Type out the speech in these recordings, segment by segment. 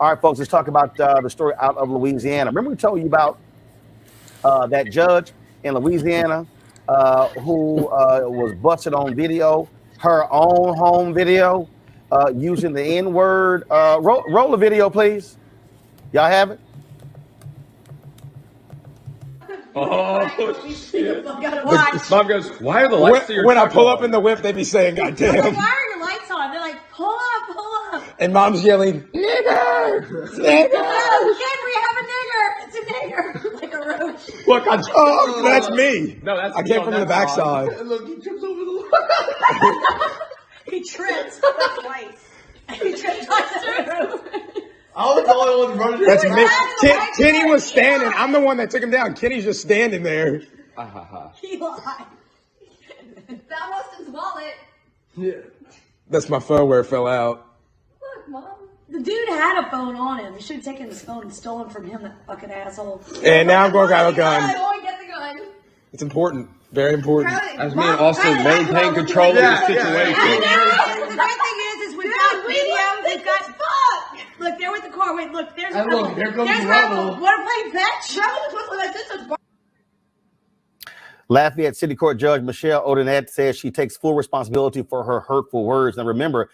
All right, folks, let's talk about the story out of Louisiana. Remember we told you about that judge in Louisiana who was busted on video, her own home video, using the N-word. Roll the video, please. Y'all have it? Oh, shit. Mom goes, why are the lights to your When I pull on? up in the whip, they be saying, God damn. Like, why are your lights on? They're like, pull up. And mom's yelling, nigger! Nigger! Again, we have a nigger. It's a nigger. Like a roach. Look, that's me. No, that's I came from the backside. Look, he trips over the He tripped twice. He tripped twice. I was the only one running. That's me. Kenny was standing. I'm the one that took him down. Kenny's just standing there. He lied. That was his wallet. Yeah. That's my phone where it fell out. Look, Mom. The dude had a phone on him. You should have taken his phone and stolen from him, that fucking asshole. And now I'm going to grab a gun. Go and get the gun. It's important. Very important. As me and Austin maintain control of the situation. The great thing is we've got video. We've got Look, they're with the car. Wait, look. There's And look, here comes There's Rebel. Want to play fetch? Lafayette City Court Judge Michelle Odinet says she takes full responsibility for her hurtful words. And remember,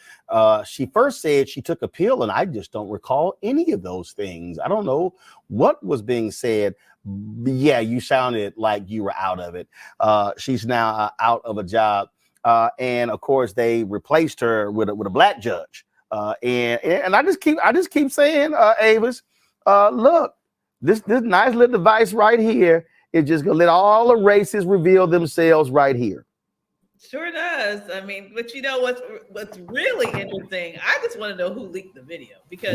she first said she took a pill, and I just don't recall any of those things. I don't know what was being said. Yeah, you sounded like you were out of it. She's now out of a job. And of course, they replaced her with a black judge. And I just keep saying, Avis, look, this nice little device right here is just gonna let all the races reveal themselves right here. Sure does. I mean, but you know what's really interesting? I just want to know who leaked the video because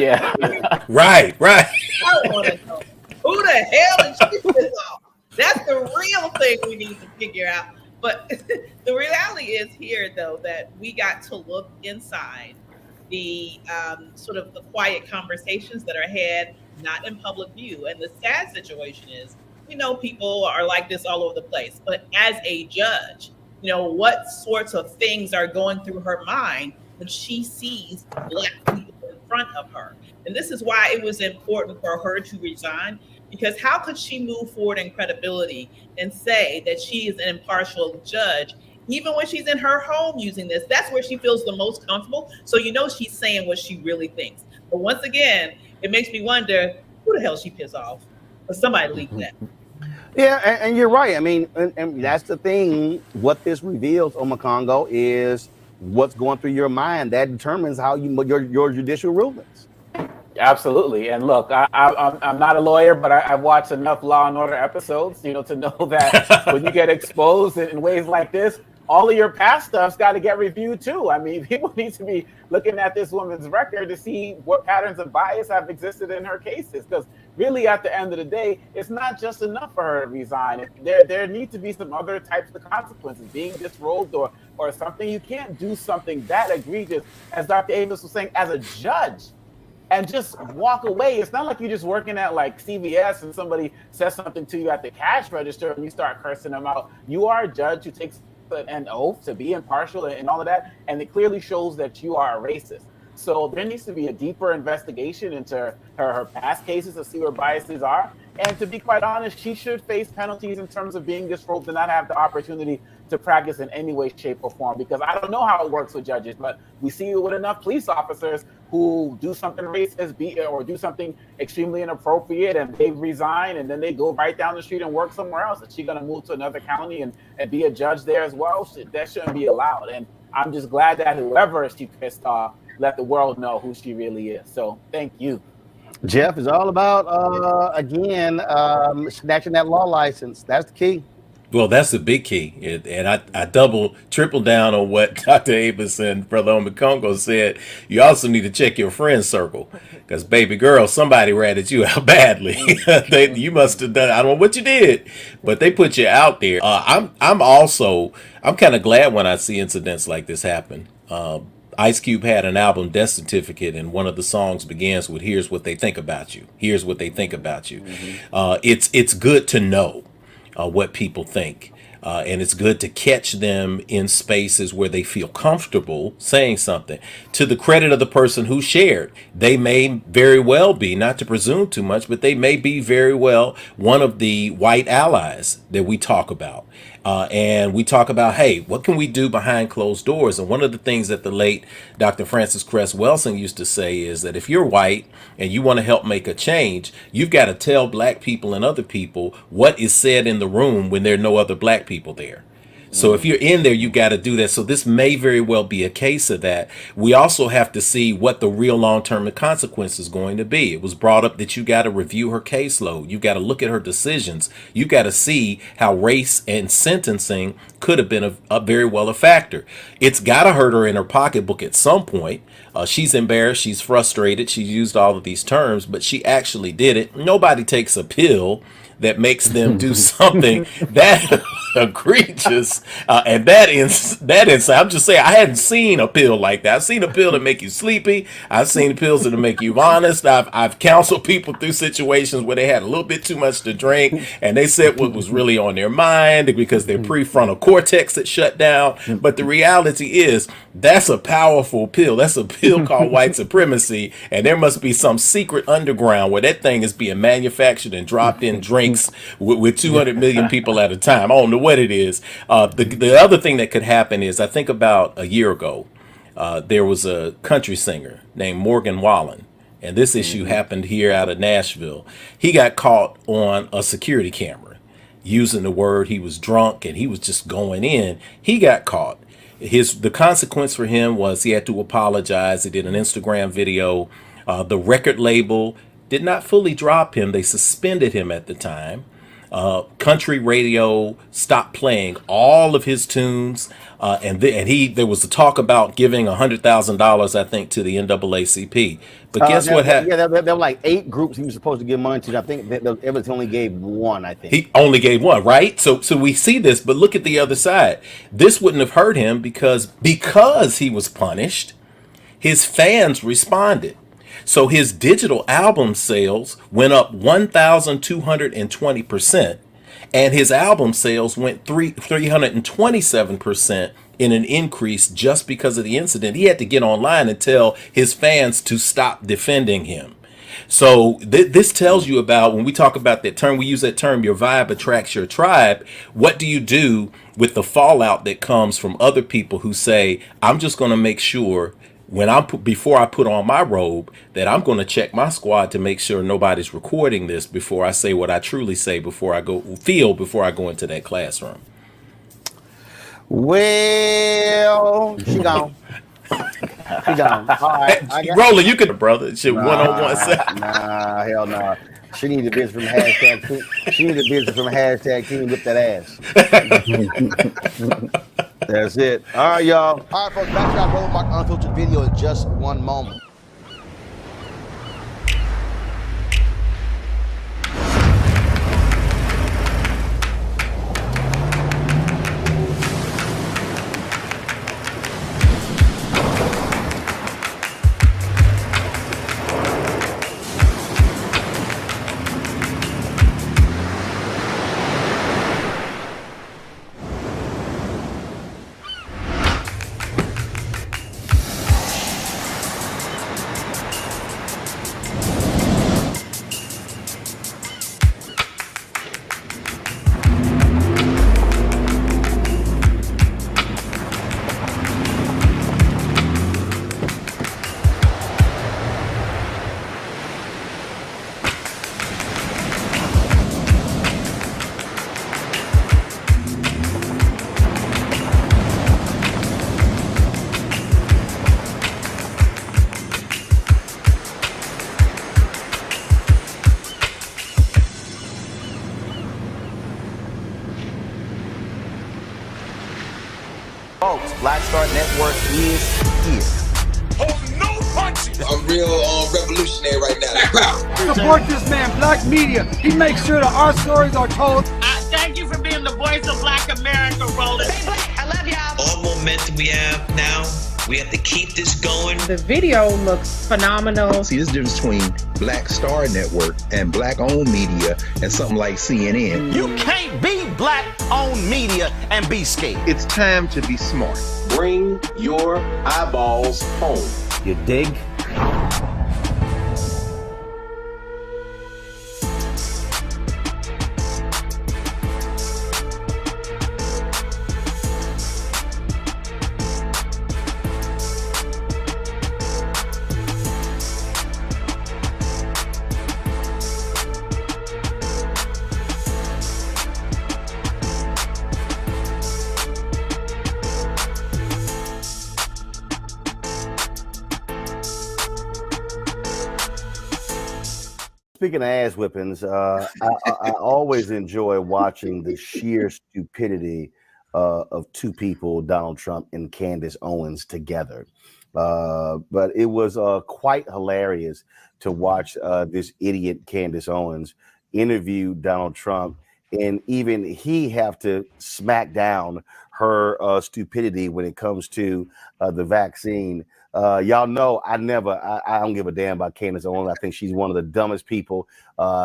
Right. I want to know who the hell is she this off. That's the real thing we need to figure out. But the reality is here, though, that we got to look inside the sort of the quiet conversations that are had, not in public view. And the sad situation is, we know people are like this all over the place. But as a judge, you know, what sorts of things are going through her mind when she sees Black people in front of her? And this is why it was important for her to resign, because how could she move forward in credibility and say that she is an impartial judge, even when she's in her home using this? That's where she feels the most comfortable. So you know she's saying what she really thinks. But once again, it makes me wonder, who the hell she pissed off? But somebody leaked that. Yeah, and you're right. I mean, and that's the thing. What this reveals, Omakongo, is what's going through your mind. That determines how your judicial rulings. Absolutely. And look, I'm not a lawyer, but I've watched enough Law and Order episodes, you know, to know that when you get exposed in ways like this, all of your past stuff's got to get reviewed too. I mean, people need to be looking at this woman's record to see what patterns of bias have existed in her cases. Because really, at the end of the day, it's not just enough for her to resign. There need to be some other types of consequences, being disrobed or something. You can't do something that egregious, as Dr. Avis was saying, as a judge, and just walk away. It's not like you're just working at like CVS and somebody says something to you at the cash register and you start cursing them out. You are a judge who takes an oath to be impartial and all of that, and it clearly shows that you are a racist. So there needs to be a deeper investigation into her past cases to see where biases are. And to be quite honest, she should face penalties in terms of being disrobed and not have the opportunity to practice in any way, shape, or form. Because I don't know how it works with judges, but we see it with enough police officers who do something racist, or do something extremely inappropriate, and they resign, and then they go right down the street and work somewhere else? Is she going to move to another county and be a judge there as well? That shouldn't be allowed. And I'm just glad that whoever she pissed off let the world know who she really is. So thank you. Jeff is all about, again, snatching that law license. That's the key. Well, that's the big key. And I triple down on what Dr. Avis and Brother Omekongo said. You also need to check your friend circle, because, baby girl, somebody ratted you out badly. You must have done, I don't know what you did, but they put you out there. I'm kind of glad when I see incidents like this happen. Ice Cube had an album, Death Certificate, and one of the songs begins with, "Here's what they think about you. Here's what they think about you." It's good to know what people think. And it's good to catch them in spaces where they feel comfortable saying something. To the credit of the person who shared, they may very well be, not to presume too much, but they may be very well one of the white allies that we talk about. And we talk about, hey, what can we do behind closed doors? And one of the things that the late Dr. Francis Cress Welsing used to say is that if you're white and you want to help make a change, you've got to tell black people and other people what is said in the room when there are no other black people there. So if you're in there, you got to do that. So this may very well be a case of that. We also have to see what the real long-term consequence is going to be. It was brought up that you got to review her caseload. You got to look at her decisions. You got to see how race and sentencing could have been a very well a factor. It's got to hurt her in her pocketbook at some point. She's embarrassed. She's frustrated. She used all of these terms, but she actually did it. Nobody takes a pill that makes them do something that egregious and that inside. I'm just saying, I hadn't seen a pill like that. I've seen a pill that make you sleepy. I've seen pills that make you honest. I've counseled people through situations where they had a little bit too much to drink and they said what was really on their mind because their prefrontal cortex had shut down. But the reality is that's a powerful pill. That's a pill called white supremacy, and there must be some secret underground where that thing is being manufactured and dropped in drinks with 200 million people at a time. I don't know what it is. The other thing that could happen is, I think about a year ago, there was a country singer named Morgan Wallen, and this issue happened here out of Nashville. He got caught on a security camera using the word. He was drunk and he was just going in. He got caught. The consequence for him was he had to apologize. He did an Instagram video. The record label did not fully drop him. They suspended him at the time. Country radio stopped playing all of his tunes, and there was a talk about giving $100,000, I think, to the NAACP. But guess what happened? Yeah, there were like 8 groups he was supposed to give money to. I think Evans only gave 1. I think he only gave 1, right? So we see this, but look at the other side. This wouldn't have hurt him because he was punished. His fans responded. So his digital album sales went up 1,220%, and his album sales went 327% in an increase just because of the incident. He had to get online and tell his fans to stop defending him. So this tells you about, when we talk about that term, we use that term, your vibe attracts your tribe. What do you do with the fallout that comes from other people who say, I'm just going to make sure before I put on my robe that I'm going to check my squad to make sure nobody's recording this before I say what I truly say, before I go into that classroom. Well, she gone. She gone. All right, Roland, you could, brother. Shit, one-on-one. Nah, hell nah. She needs a business from hashtag team. She needs a business from hashtag team. Whip that ass. That's it. All right, y'all. All right, folks. Back to our Roland Mark Unfiltered video in just one moment. Folks, Black Star Network is here. I'm real revolutionary right now. Support this man, Black Media. He makes sure that our stories are told. Thank you for being the voice of Black America, Roland. Hey, Black, I love y'all. All momentum we have now, we have to keep this going. The video looks phenomenal. See, there's a difference between Black Star Network and Black-owned media and something like CNN. You can't be Black-owned media and be scared. It's time to be smart. Bring your eyeballs home. You dig? Speaking of ass whippings, I always enjoy watching the sheer stupidity of two people, Donald Trump and Candace Owens, together. But it was quite hilarious to watch this idiot Candace Owens interview Donald Trump, and even he have to smack down her stupidity when it comes to the vaccine. Y'all know I don't give a damn about Candace Owens. I think she's one of the dumbest people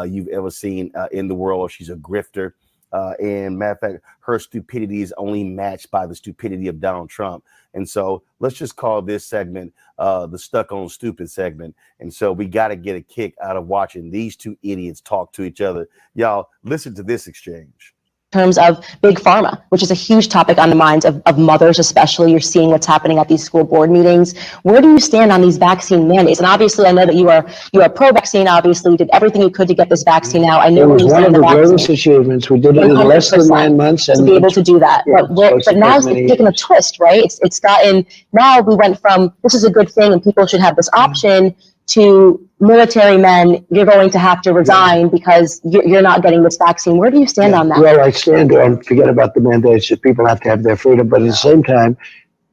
you've ever seen in the world. She's a grifter. And matter of fact, her stupidity is only matched by the stupidity of Donald Trump. And so let's just call this segment the Stuck on Stupid segment. And so we got to get a kick out of watching these two idiots talk to each other. Y'all, listen to this exchange. Terms of big pharma, which is a huge topic on the minds of mothers, especially. You're seeing what's happening at these school board meetings. Where do you stand on these vaccine mandates? And obviously, I know that you are pro-vaccine. Obviously, you did everything you could to get this vaccine out. I know it was one of the greatest achievements. We did it in less than 9 months, and to be able to do that. Yeah, but now it's taken a twist, right? It's gotten, now we went from this is a good thing and people should have this option to military men, you're going to have to resign because you're not getting this vaccine. Where do you stand on that? Well, I stand on, forget about the mandates, that people have to have their freedom, but at the same time,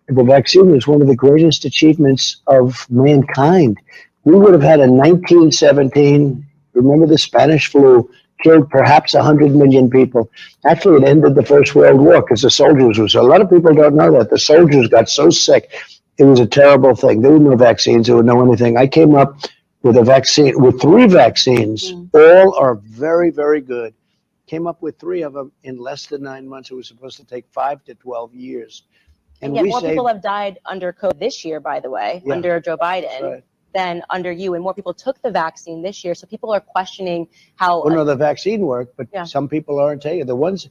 the vaccine is one of the greatest achievements of mankind. We would have had in 1917, remember the Spanish flu, killed perhaps 100 million people. Actually, it ended the First World War because the soldiers a lot of people don't know that. The soldiers got so sick. It was a terrible thing. There were no vaccines. There was no anything. I came up with a vaccine, with 3 vaccines. All are very, very good. Came up with 3 of them in less than 9 months. It was supposed to take 5 to 12 years. And yet more people have died under COVID this year, by the way, under Joe Biden, than under you. And more people took the vaccine this year. So people are questioning how. Well, no, the vaccine worked, but some people aren't taking it. The ones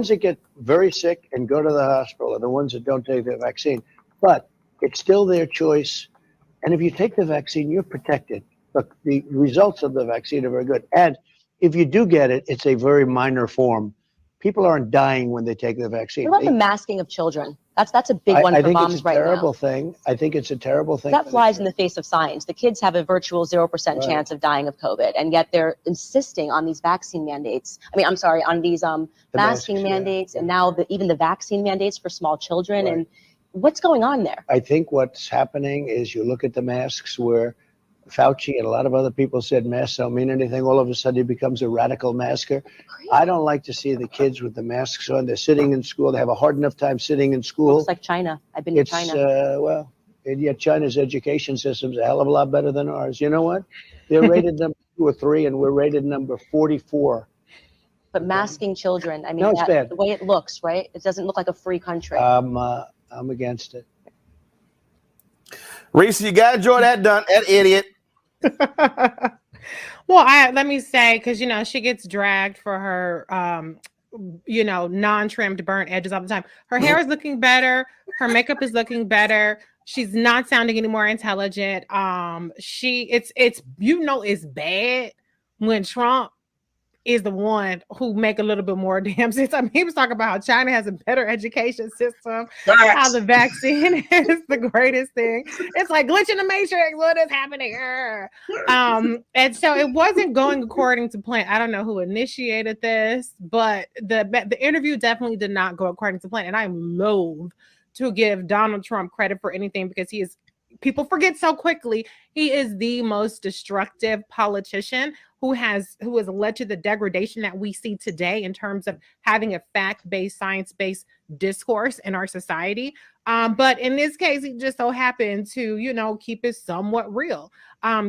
that get very sick and go to the hospital are the ones that don't take the vaccine. But it's still their choice. And if you take the vaccine, you're protected. Look, the results of the vaccine are very good. And if you do get it, it's a very minor form. People aren't dying when they take the vaccine. What about the masking of children? That's a big one for moms right now. I think it's a terrible thing. That flies in the face of science. The kids have a virtual 0% chance of dying of COVID, and yet they're insisting on these vaccine mandates. On these masking mandates, and now even the vaccine mandates for small children. And what's going on there? I think what's happening is you look at the masks where Fauci and a lot of other people said masks don't mean anything. All of a sudden he becomes a radical masker. I don't like to see the kids with the masks on. They're sitting in school. They have a hard enough time sitting in school. It's like China. I've been to China. And yet China's education system's a hell of a lot better than ours. You know what? They're rated number 2 or 3, and we're rated number 44. But masking children, I mean, no, it's bad. The way it looks, right? It doesn't look like a free country. I'm against it. Reese, you got to enjoy that idiot. Well, let me say, because she gets dragged for her non-trimmed burnt edges all the time. Her hair is looking better, her makeup is looking better, she's not sounding any more intelligent. It's bad when Trump is the one who make a little bit more damn sense. I mean, he was talking about how China has a better education system, how the vaccine is the greatest thing. It's like glitch in the matrix. What is happening here? And so it wasn't going according to plan. I don't know who initiated this, but the interview definitely did not go according to plan. And I'm loath to give Donald Trump credit for anything, because he is, people forget so quickly, he is the most destructive politician who has led to the degradation that we see today in terms of having a fact-based, science-based discourse in our society. But in this case, he just so happened to, you know, keep it somewhat real.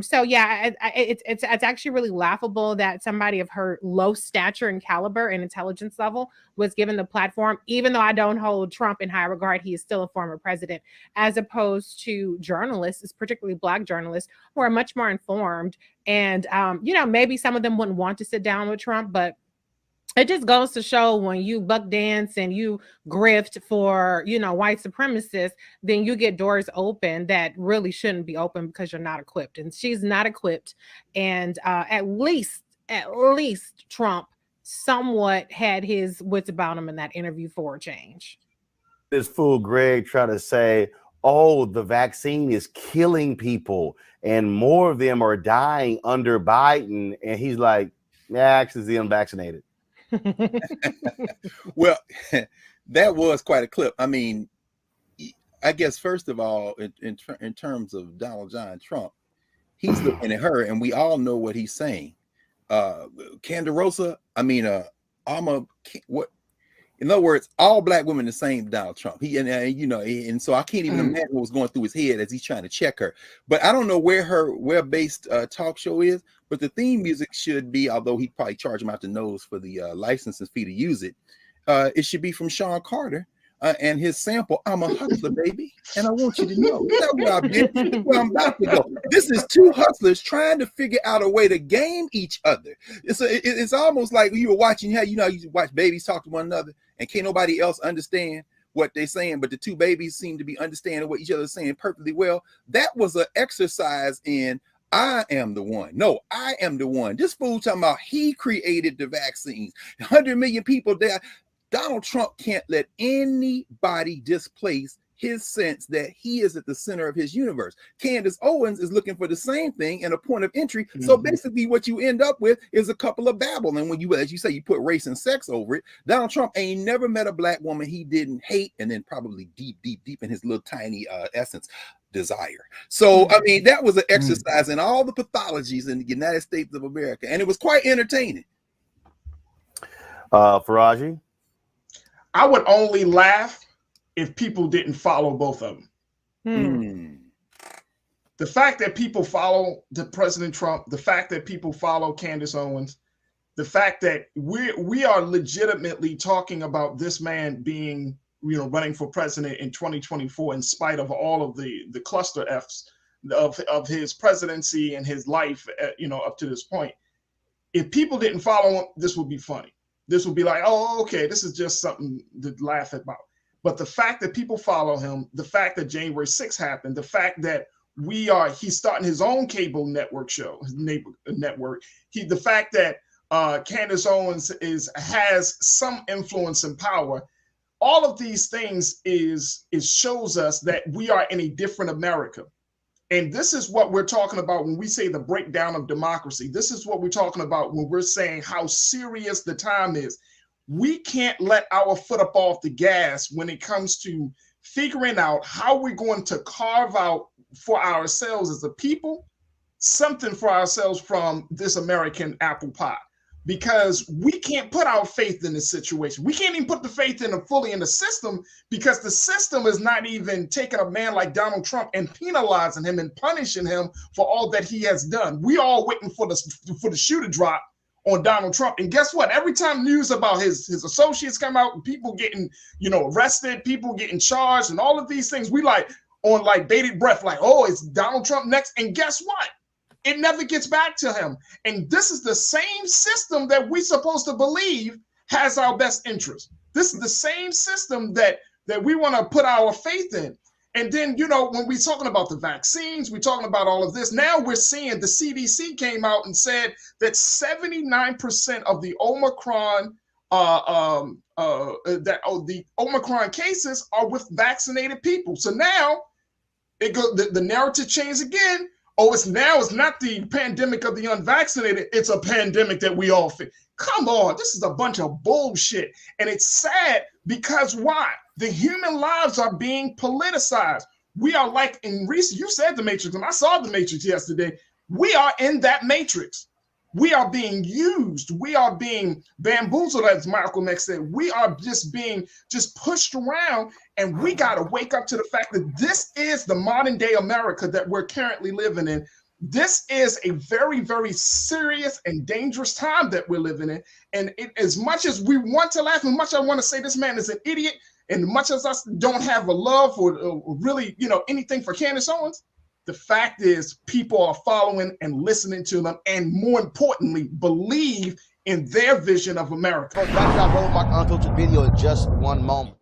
So yeah, it's actually really laughable that somebody of her low stature and caliber and intelligence level was given the platform, even though I don't hold Trump in high regard. He is still a former president, as opposed to journalists, particularly Black journalists, who are much more informed. And, you know, maybe some of them wouldn't want to sit down with Trump, but it just goes to show when you buck dance and you grift for, you know, white supremacists, then you get doors open that really shouldn't be open because you're not equipped. And she's not equipped. And at least Trump somewhat had his wits about him in that interview for a change. This fool Greg tried to say, oh, the vaccine is killing people and more of them are dying under Biden. And he's like, yeah, actually, the unvaccinated. Well, that was quite a clip. I mean, I guess first of all, in terms of Donald John Trump, he's looking at her, and we all know what he's saying. Candarosa, I mean, what? In other words, all Black women the same Donald Trump. You know, and so I can't even imagine what was going through his head as he's trying to check her. But I don't know where her web-based talk show is. But the theme music should be, although he'd probably charge him out the nose for the licensing fee to use it, it should be from Sean Carter and his sample, "I'm a hustler, baby, and I want you to know." That's where I've been. That's where I'm about to go. This is two hustlers trying to figure out a way to game each other. It's almost like you were watching how, you know, you watch babies talk to one another and can't nobody else understand what they're saying, but the two babies seem to be understanding what each other is saying perfectly well. That was an exercise in I am the one. No, I am the one. This fool talking about he created the vaccines. 100 million people there. Donald Trump can't let anybody displace his sense that he is at the center of his universe. Candace Owens is looking for the same thing and a point of entry. So basically what you end up with is a couple of babble. And when you, as you say, you put race and sex over it, Donald Trump ain't never met a Black woman he didn't hate, and then probably deep in his little tiny essence, desire. So, I mean, that was an exercise in all the pathologies in the United States of America, and it was quite entertaining. Faraji? I would only laugh if people didn't follow both of them. The fact that people follow the President Trump, the fact that people follow Candace Owens, the fact that we are legitimately talking about this man being, you know, running for president in 2024, in spite of all of the cluster Fs of his presidency and his life, you know, up to this point. If people didn't follow him, this would be funny. This would be like, oh, okay, this is just something to laugh about. But the fact that people follow him, the fact that January 6th happened, the fact that he's starting his own cable network show, his network. The fact that Candace Owens has some influence and power. All of these things shows us that we are in a different America. And this is what we're talking about when we say the breakdown of democracy. This is what we're talking about when we're saying how serious the time is. We can't let our foot up off the gas when it comes to figuring out how we're going to carve out for ourselves as a people, something for ourselves from this American apple pie. Because we can't put our faith in this situation. We can't even put the faith fully in the system, because the system is not even taking a man like Donald Trump and penalizing him and punishing him for all that he has done. We all waiting for the shoe to drop on Donald Trump. And guess what? Every time news about his associates come out, people getting, you know, arrested, people getting charged, and all of these things, we like on like bated breath, like, oh, it's Donald Trump next. And guess what? It never gets back to him. And this is the same system that we're supposed to believe has our best interest. This is the same system that we want to put our faith in. And then, you know, when we're talking about the vaccines, we're talking about all of this. Now we're seeing the CDC came out and said that 79% of the Omicron the Omicron cases are with vaccinated people. So now the narrative changed again. Oh, it's not the pandemic of the unvaccinated. It's a pandemic that we all face. Come on, this is a bunch of bullshit. And it's sad because why? The human lives are being politicized. We are like in recent, you said the Matrix, and I saw the Matrix yesterday. We are in that Matrix. We are being used. We are being bamboozled, as Malcolm X said. We are just being pushed around, and we got to wake up to the fact that this is the modern day America that we're currently living in. This is a very, very serious and dangerous time that we're living in. And as much as we want to laugh, and much I want to say this man is an idiot, and much as I don't have a love or really, anything for Candace Owens, the fact is people are following and listening to them, and more importantly, believe in their vision of America. I roll my unfiltered video in just one moment.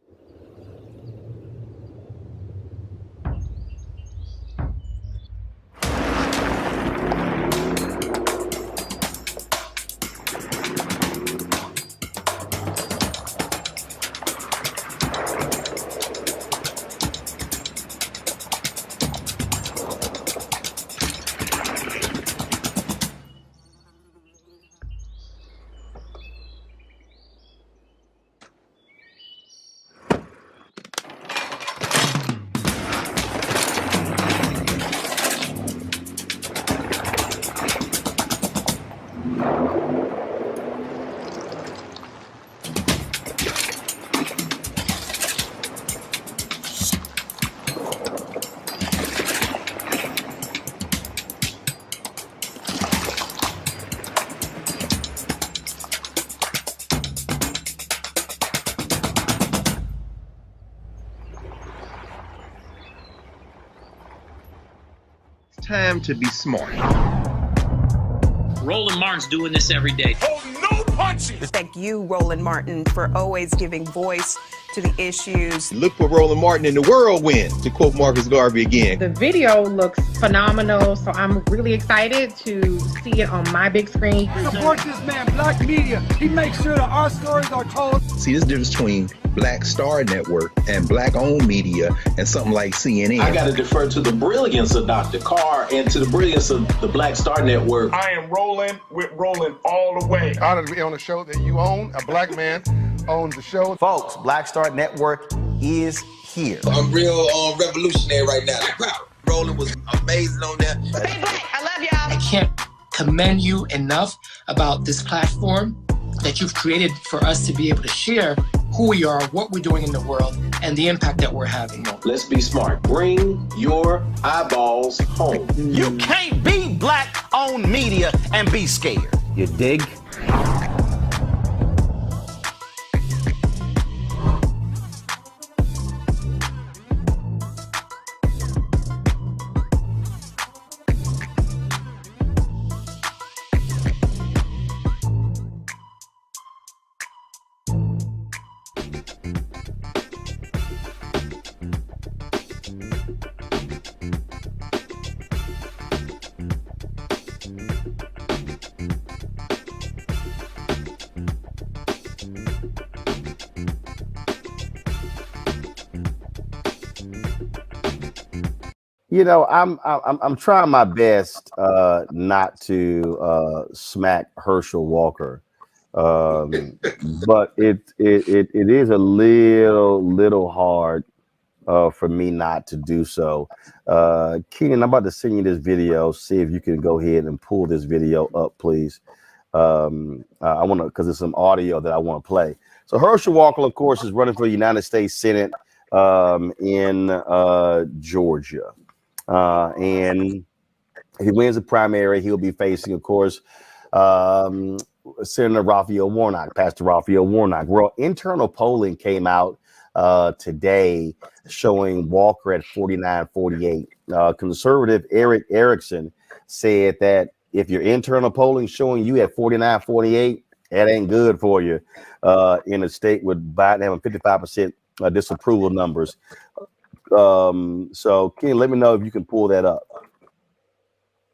Time to be smart. Roland Martin's doing this every day. Oh, no punches! Thank you, Roland Martin, for always giving voice to the issues. Look for Roland Martin in the whirlwind, to quote Marcus Garvey again. The video looks phenomenal, so I'm really excited to see it on my big screen. Support this man, Black Media. He makes sure that our stories are told. See, this difference between Black Star Network and Black-owned media and something like CNN. I got to defer to the brilliance of Dr. Carr and to the brilliance of the Black Star Network. I am rolling with Roland all the way. Honored to be on a show that you own. A black man owns the show. Folks, Black Star Network is here. I'm real revolutionary right now. Roland was amazing on that. Hey, Black, I love y'all. I can't commend you enough about this platform that you've created for us to be able to share who we are, what we're doing in the world, and the impact that we're having. Let's be smart. Bring your eyeballs home. You can't be Black-owned media and be scared. You dig? I'm trying my best not to smack Herschel Walker, but it is a little hard for me not to do so. Keenan, I'm about to send you this video. See if you can go ahead and pull this video up, please. I want to, because there's some audio that I want to play. So Herschel Walker, of course, is running for the United States Senate in Georgia. And he wins the primary. He'll be facing, of course, Senator Raphael Warnock, Pastor Raphael Warnock. Well, internal polling came out today showing Walker at 49-48. Conservative Eric Erickson said that if your internal polling showing you at 49-48, that ain't good for you in a state with Biden having 55% disapproval numbers. So Ken, let me know if you can pull that up.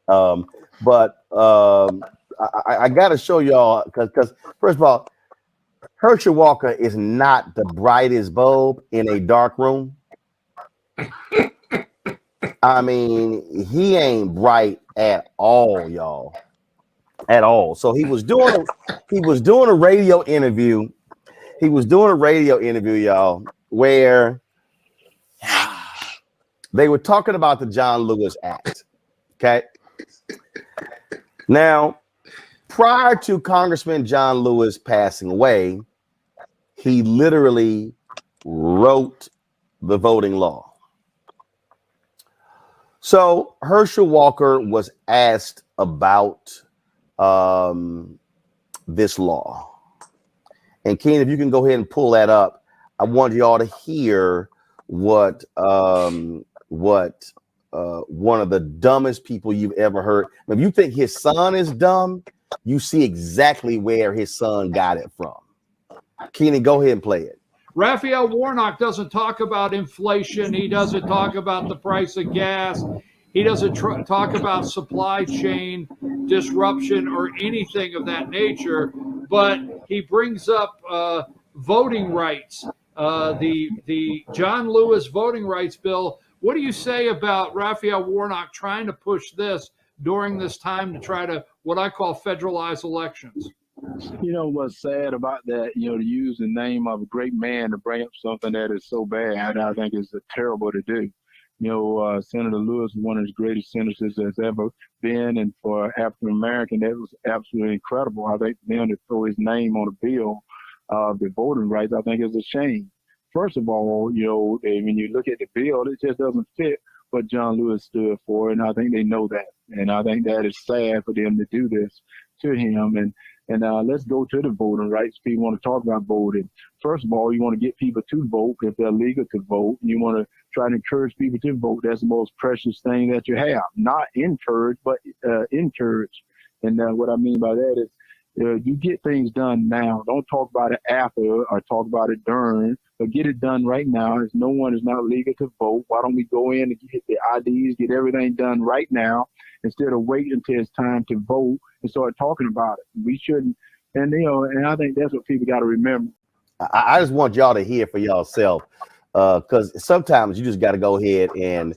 But I got to show y'all because first of all, Herschel Walker is not the brightest bulb in a dark room. I mean, he ain't bright at all, y'all. At all. So he was doing a radio interview. He was doing a radio interview, y'all, where they were talking about the John Lewis Act. Okay. Now, prior to Congressman John Lewis passing away, he literally wrote the voting law. So Herschel Walker was asked about this law. And Ken, if you can go ahead and pull that up, I want y'all to hear what one of the dumbest people you've ever heard. If you think his son is dumb, you see exactly where his son got it from. Keenan, go ahead and play it. Raphael Warnock doesn't talk about inflation. He doesn't talk about the price of gas. He doesn't talk about supply chain disruption or anything of that nature. But he brings up voting rights, the John Lewis voting rights bill. What do you say about Raphael Warnock trying to push this during this time to try to what I call federalize elections? You know what's sad about that, to use the name of a great man to bring up something that is so bad, I think is terrible to do. Senator Lewis is one of the greatest senators that's ever been, and for African American, that was absolutely incredible. I think them to throw his name on a bill of the voting rights, I think is a shame. First of all, when you look at the bill, it just doesn't fit what John Lewis stood for, and I think they know that. And I think that is sad for them to do this to him. And let's go to the voting rights. People want to talk about voting. First of all, you want to get people to vote if they're legal to vote. You want to try to encourage people to vote. That's the most precious thing that you have. Not encourage, but encourage. And what I mean by that is you get things done now. Don't talk about it after or talk about it during, but get it done right now. If no one is not legal to vote, why don't we go in and get the IDs, get everything done right now instead of waiting until it's time to vote and start talking about it? We shouldn't. And, and I think that's what people got to remember. I just want y'all to hear for y'allself, because sometimes you just got to go ahead and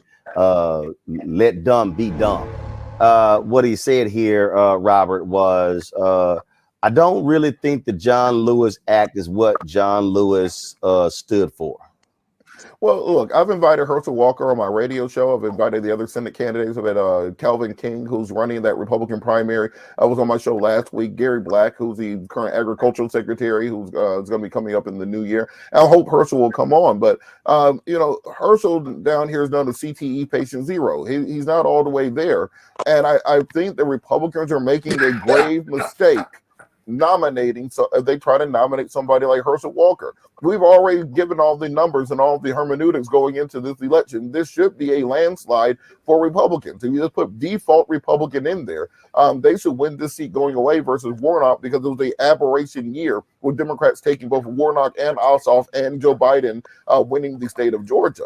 let dumb be dumb. What he said here, Robert, was I don't really think the John Lewis Act is what John Lewis stood for. Well, look, I've invited Herschel Walker on my radio show. I've invited the other Senate candidates. I've had Calvin King, who's running that Republican primary. I was on my show last week. Gary Black, who's the current agricultural secretary, who's going to be coming up in the new year. I hope Herschel will come on. But, Herschel down here is known as CTE patient zero. He's not all the way there. And I think the Republicans are making a grave mistake nominating, so if they try to nominate somebody like Herschel Walker. We've already given all the numbers and all the hermeneutics going into this election. This should be a landslide for Republicans. If you just put default Republican in there, they should win this seat going away versus Warnock, because it was an aberration year with Democrats taking both Warnock and Ossoff and Joe Biden winning the state of Georgia.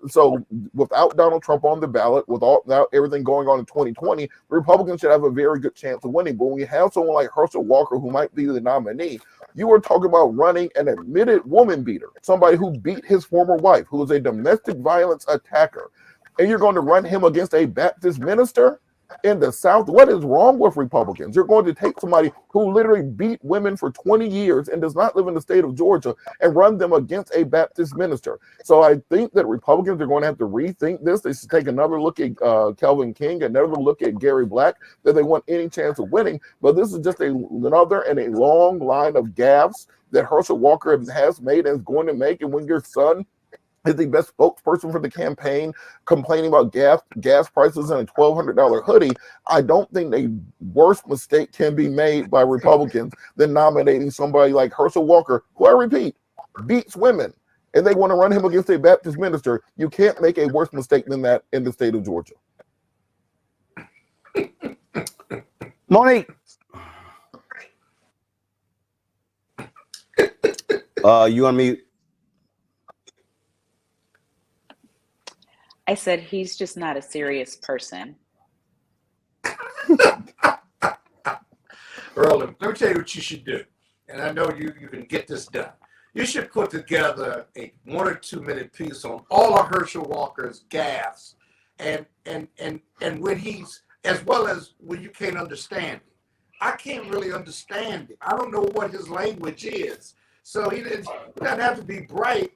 So without Donald Trump on the ballot, without everything going on in 2020, Republicans should have a very good chance of winning. But when we have someone like Herschel Walker, who might be the nominee, you are talking about running an admitted woman beater, somebody who beat his former wife, who is a domestic violence attacker, and you're going to run him against a Baptist minister in the South? What is wrong with Republicans? You're going to take somebody who literally beat women for 20 years and does not live in the state of Georgia and run them against a Baptist minister. So I think that Republicans are going to have to rethink this. They should take another look at Calvin King, another look at Gary Black, that they want any chance of winning. But this is just another in a long line of gaffes that Herschel Walker has made and is going to make. And when your son is the best spokesperson for the campaign, complaining about gas prices and a $1,200 hoodie, I don't think a worse mistake can be made by Republicans than nominating somebody like Herschel Walker, who, I repeat, beats women, and they want to run him against a Baptist minister. You can't make a worse mistake than that in the state of Georgia. Monique. You on mute? I said he's just not a serious person. Roland, let me tell you what you should do. And I know you can get this done. You should put together a 1 or 2 minute piece on all of Herschel Walker's gaffes and when he's, as well as when you can't understand it. I can't really understand it. I don't know what his language is. So he doesn't have to be bright,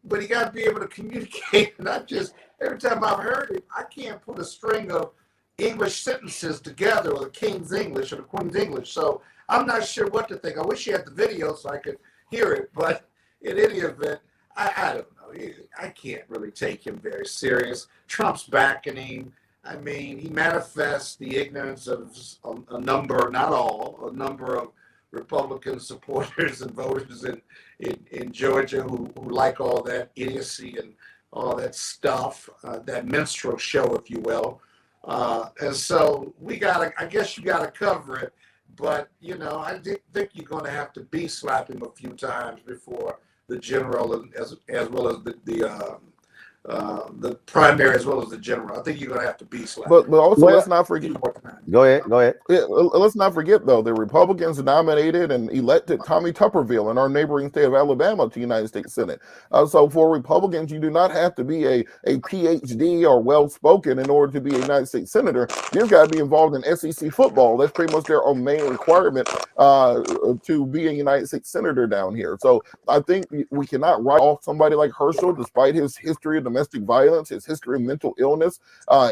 But he got to be able to communicate. Not just every time I've heard it, I can't put a string of English sentences together, or the King's English or the Queen's English. So I'm not sure what to think. I wish you had the video so I could hear it. But in any event, I don't know. I can't really take him very serious. Trump's backing him. I mean, he manifests the ignorance of a number, not all, a number of Republican supporters and voters in Georgia who like all that idiocy and all that stuff, that minstrel show, if you will. And so I guess you gotta cover it, but you know, I think you're gonna have to slap him a few times before the general, as well as the primary, as well as the general. I think you're gonna have to slap. But also, let's not forget. Go ahead. Yeah, let's not forget though, the Republicans nominated and elected Tommy Tuberville in our neighboring state of Alabama to the United States Senate. So for Republicans, you do not have to be a PhD or well-spoken in order to be a United States senator. You've got to be involved in SEC football. That's pretty much their main requirement to be a United States senator down here. So I think we cannot write off somebody like Herschel, despite his history of domestic violence, his history of mental illness,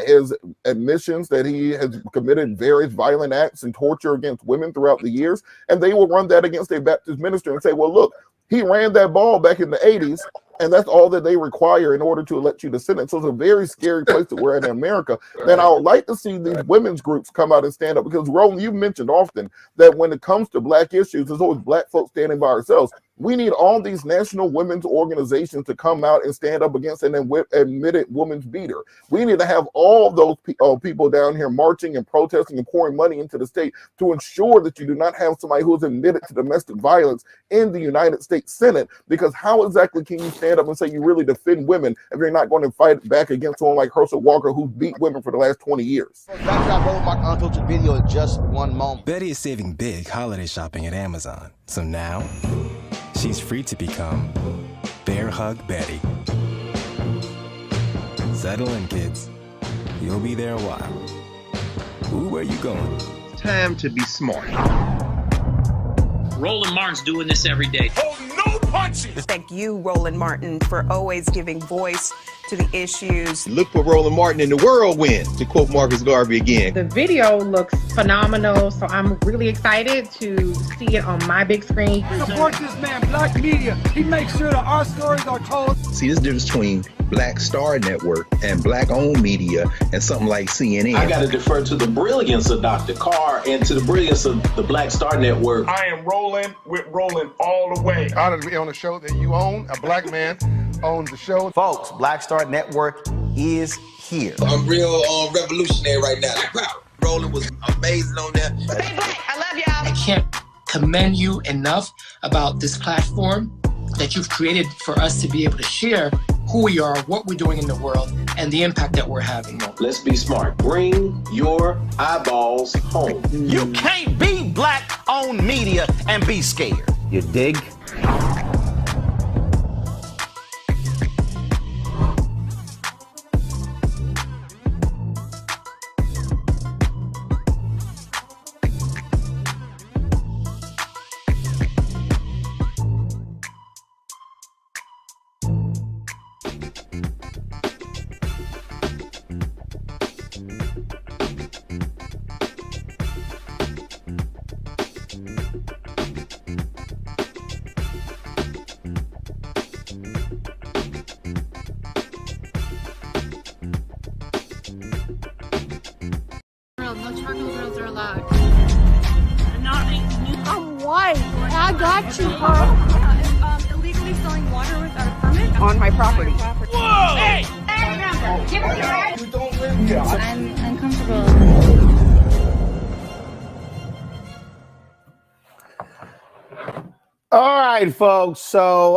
his admissions that he has committed various violent acts and torture against women throughout the years. And they will run that against a Baptist minister and say, well, look, he ran that ball back in the 80s, and that's all that they require in order to elect you to Senate. So it's a very scary place that we're in America. And I would like to see these women's groups come out and stand up, because Roland, you've mentioned often that when it comes to Black issues, there's always Black folks standing by ourselves. We need all these national women's organizations to come out and stand up against an admitted woman's beater. We need to have all those people down here marching and protesting and pouring money into the state to ensure that you do not have somebody who is admitted to domestic violence in the United States Senate, because how exactly can you stand up and say you really defend women if you're not going to fight back against someone like Herschel Walker, who beat women for the last 20 years? Video in just one moment. Betty is saving big holiday shopping at Amazon. So now she's free to become Bear Hug Betty. Settle in, kids. You'll be there a while. Ooh, where you going? Time to be smart. Roland Martin's doing this every day. Oh, no punches! Thank you, Roland Martin, for always giving voice to the issues. Look for Roland Martin in the whirlwind, to quote Marcus Garvey again. The video looks phenomenal, so I'm really excited to see it on my big screen. Support this man, Black Media. He makes sure that our stories are told. See, there's a difference between Black Star Network and Black-owned media and something like CNN. I got to defer to the brilliance of Dr. Carr and to the brilliance of the Black Star Network. I am rolling with Roland all the way. Honored to be on a show that you own. A Black man owns the show. Folks, Black Star Network is here. I'm real revolutionary right now. Roland was amazing on that. Hey, Black, I love y'all. I can't commend you enough about this platform that you've created for us to be able to share who we are, what we're doing in the world, and the impact that we're having. Let's be smart. Bring your eyeballs home. You can't be Black-owned media and be scared. You dig? No charcoal grills are allowed. I'm white. I got you, bro. Illegally selling water without a permit On my property. Whoa! Hey! Give me your You don't live here. I'm uncomfortable. All right, folks. So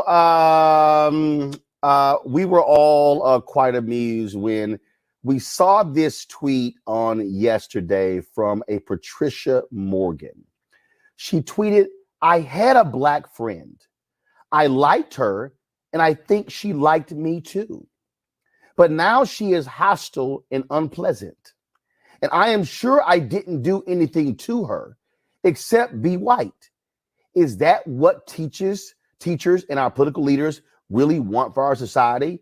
we were all quite amused when we saw this tweet on yesterday from a Patricia Morgan. She tweeted, "I had a Black friend. I liked her, and I think she liked me too. But now she is hostile and unpleasant. And I am sure I didn't do anything to her except be white. Is that what teachers and our political leaders really want for our society,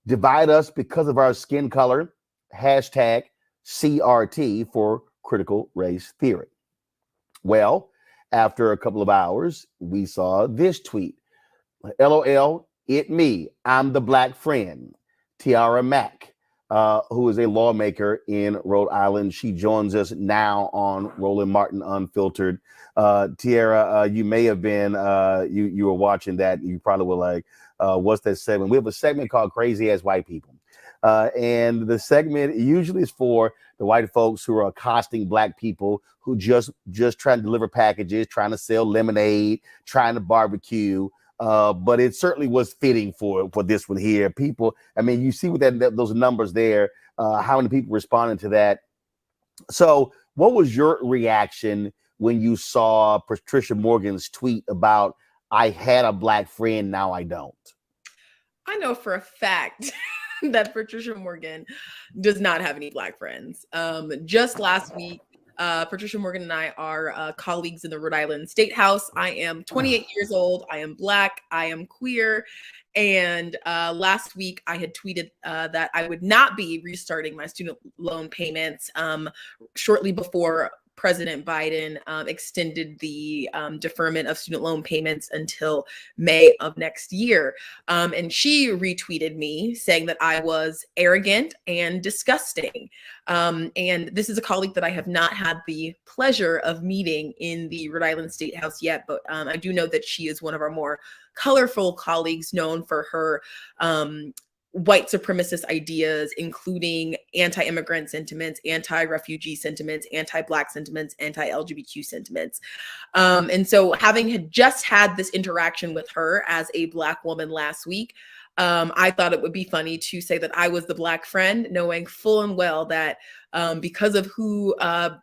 divide us because of our skin color, hashtag CRT for critical race theory. Well, after a couple of hours, we saw this tweet. LOL, it me. I'm the black friend. Tiara Mack, who is a lawmaker in Rhode Island. She joins us now on Roland Martin Unfiltered. Tiara, you may have been, you were watching that. You probably were like, what's that segment? We have a segment called Crazy Ass White People. And the segment usually is for the white folks who are accosting black people who just trying to deliver packages, trying to sell lemonade, trying to barbecue. But it certainly was fitting for this one here. People, I mean, you see with those numbers there, how many people responded to that. So what was your reaction when you saw Patricia Morgan's tweet about, I had a black friend, now I don't? I know for a fact that Patricia Morgan does not have any black friends. Just last week, Patricia Morgan and I are colleagues in the Rhode Island State House. I am 28 years old. I am black. I am queer. And last week I had tweeted that I would not be restarting my student loan payments shortly before President Biden extended the deferment of student loan payments until May of next year. And she retweeted me saying that I was arrogant and disgusting. And this is a colleague that I have not had the pleasure of meeting in the Rhode Island State House yet, but I do know that she is one of our more colorful colleagues, known for her white supremacist ideas, including anti-immigrant sentiments, anti-refugee sentiments, anti-black sentiments, anti-LGBTQ sentiments. And so having had just had this interaction with her as a black woman last week, I thought it would be funny to say that I was the black friend, knowing full and well that because of who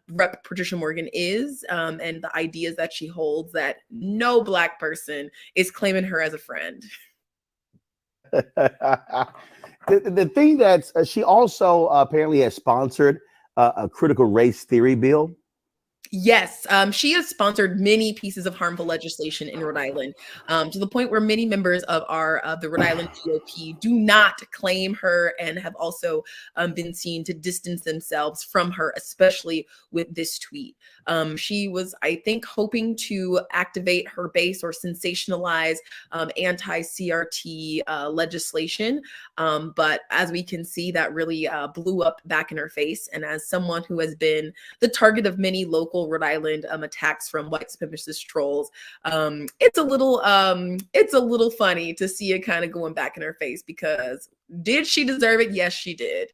Rep. Patricia Morgan is and the ideas that she holds, that no black person is claiming her as a friend. The thing that she also apparently has sponsored a critical race theory bill. Yes, she has sponsored many pieces of harmful legislation in Rhode Island, to the point where many members of the Rhode Island GOP do not claim her and have also been seen to distance themselves from her, especially with this tweet. She was, I think, hoping to activate her base or sensationalize anti-CRT legislation. But as we can see, that really blew up back in her face. And as someone who has been the target of many local Rhode Island attacks from white supremacist trolls, it's a little funny to see it kind of going back in her face, because did she deserve it? Yes, she did.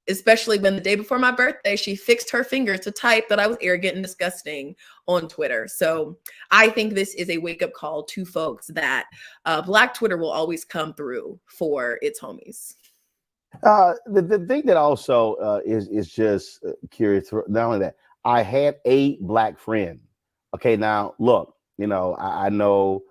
Especially when the day before my birthday, she fixed her fingers to type that I was arrogant and disgusting on Twitter. So I think this is a wake-up call to folks that Black Twitter will always come through for its homies. The thing that also is just curious, not only that, I had a black friend. Okay, now look, you know, I know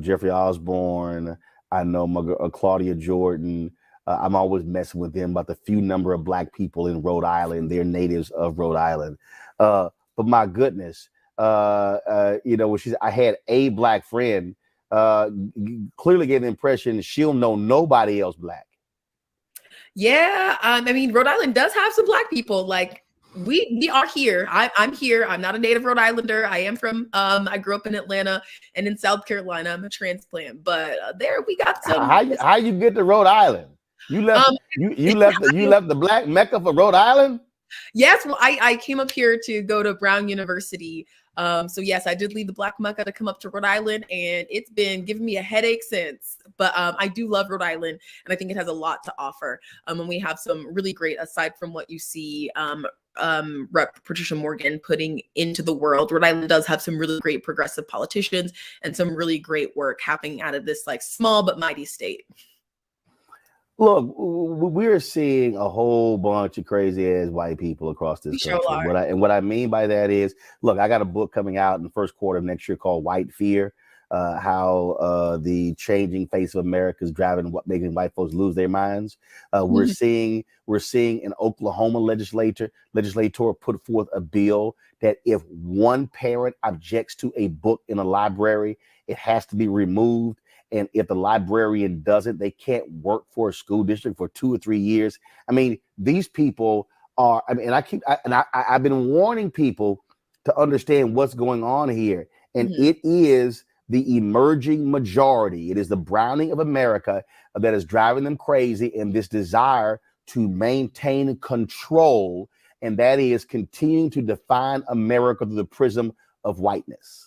Jeffrey Osborne, I know Claudia Jordan. I'm always messing with them about the few number of black people in Rhode Island. They're natives of Rhode Island. But my goodness, you know, when I had a black friend, clearly gave the impression she'll know nobody else black. Yeah, I mean, Rhode Island does have some black people. Like, we are here. I'm here. I'm not a native Rhode Islander. I am from, I grew up in Atlanta and in South Carolina. I'm a transplant, but there we got some. How you get to Rhode Island? You left you left the black Mecca for Rhode Island? Yes, well, I came up here to go to Brown University. So yes, I did leave the black Mecca to come up to Rhode Island, and it's been giving me a headache since. But I do love Rhode Island, and I think it has a lot to offer. And we have some really great, aside from what you see Rep. Patricia Morgan putting into the world, Rhode Island does have some really great progressive politicians and some really great work happening out of this like small but mighty state. Look, we're seeing a whole bunch of crazy ass white people across this country. What I mean by that is, look, I got a book coming out in the first quarter of next year called White Fear. how the changing face of America is making white folks lose their minds. We're seeing an Oklahoma legislator put forth a bill that if one parent objects to a book in a library, it has to be removed. And if the librarian doesn't, they can't work for a school district for 2 or 3 years. I mean, these people are. I mean, I've been warning people to understand what's going on here, and it is the emerging majority. It is the browning of America that is driving them crazy, and this desire to maintain control, and that is continuing to define America through the prism of whiteness.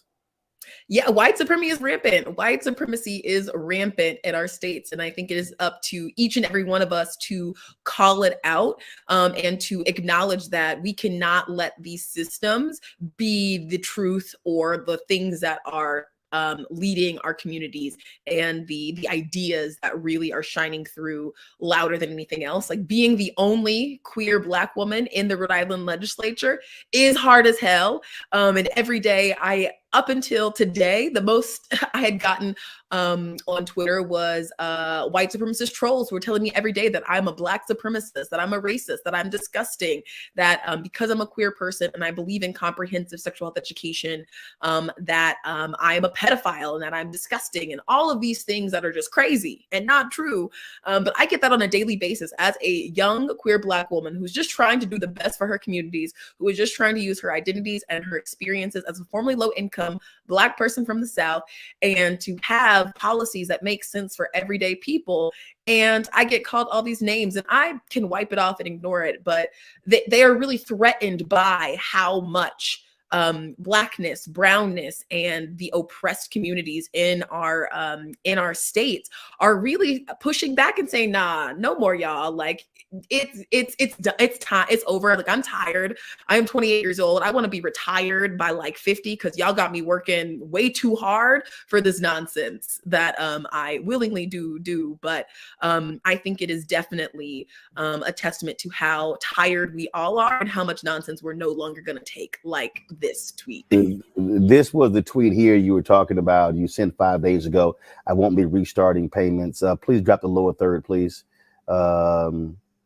Yeah, white supremacy is rampant. White supremacy is rampant in our states. And I think it is up to each and every one of us to call it out and to acknowledge that we cannot let these systems be the truth or the things that are leading our communities and the ideas that really are shining through louder than anything else. Like being the only queer Black woman in the Rhode Island legislature is hard as hell. And every day up until today, the most I had gotten on Twitter was white supremacist trolls who were telling me every day that I'm a Black supremacist, that I'm a racist, that I'm disgusting, that because I'm a queer person and I believe in comprehensive sexual health education, that I am a pedophile and that I'm disgusting and all of these things that are just crazy and not true. But I get that on a daily basis as a young queer Black woman who's just trying to do the best for her communities, who is just trying to use her identities and her experiences as a formerly low income Black person from the South, and to have policies that make sense for everyday people. And I get called all these names and I can wipe it off and ignore it, but they are really threatened by how much Blackness, brownness, and the oppressed communities in our states are really pushing back and saying, nah, no more, y'all. Like it's time, it's over. Like I'm tired. I am 28 years old. I want to be retired by like 50 because y'all got me working way too hard for this nonsense that I willingly do. But I think it is definitely a testament to how tired we all are and how much nonsense we're no longer going to take, like this tweet. This was the tweet here you were talking about. You sent 5 days ago. I won't be restarting payments. Please drop the lower third, please.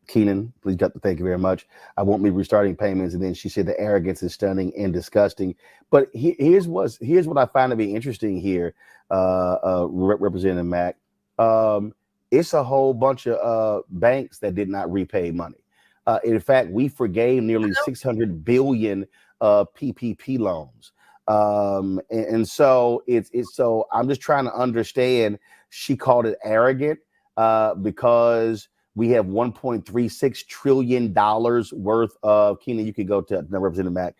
Keenan, please drop the thank you very much. I won't be restarting payments. And then she said the arrogance is stunning and disgusting. But here's what I find to be interesting here, Representative Mack. It's a whole bunch of banks that did not repay money. In fact, we forgave nearly 600 billion PPP loans. And so so I'm just trying to understand. She called it arrogant because we have $1.36 trillion worth of, Keenan, you could go to Representative Mack.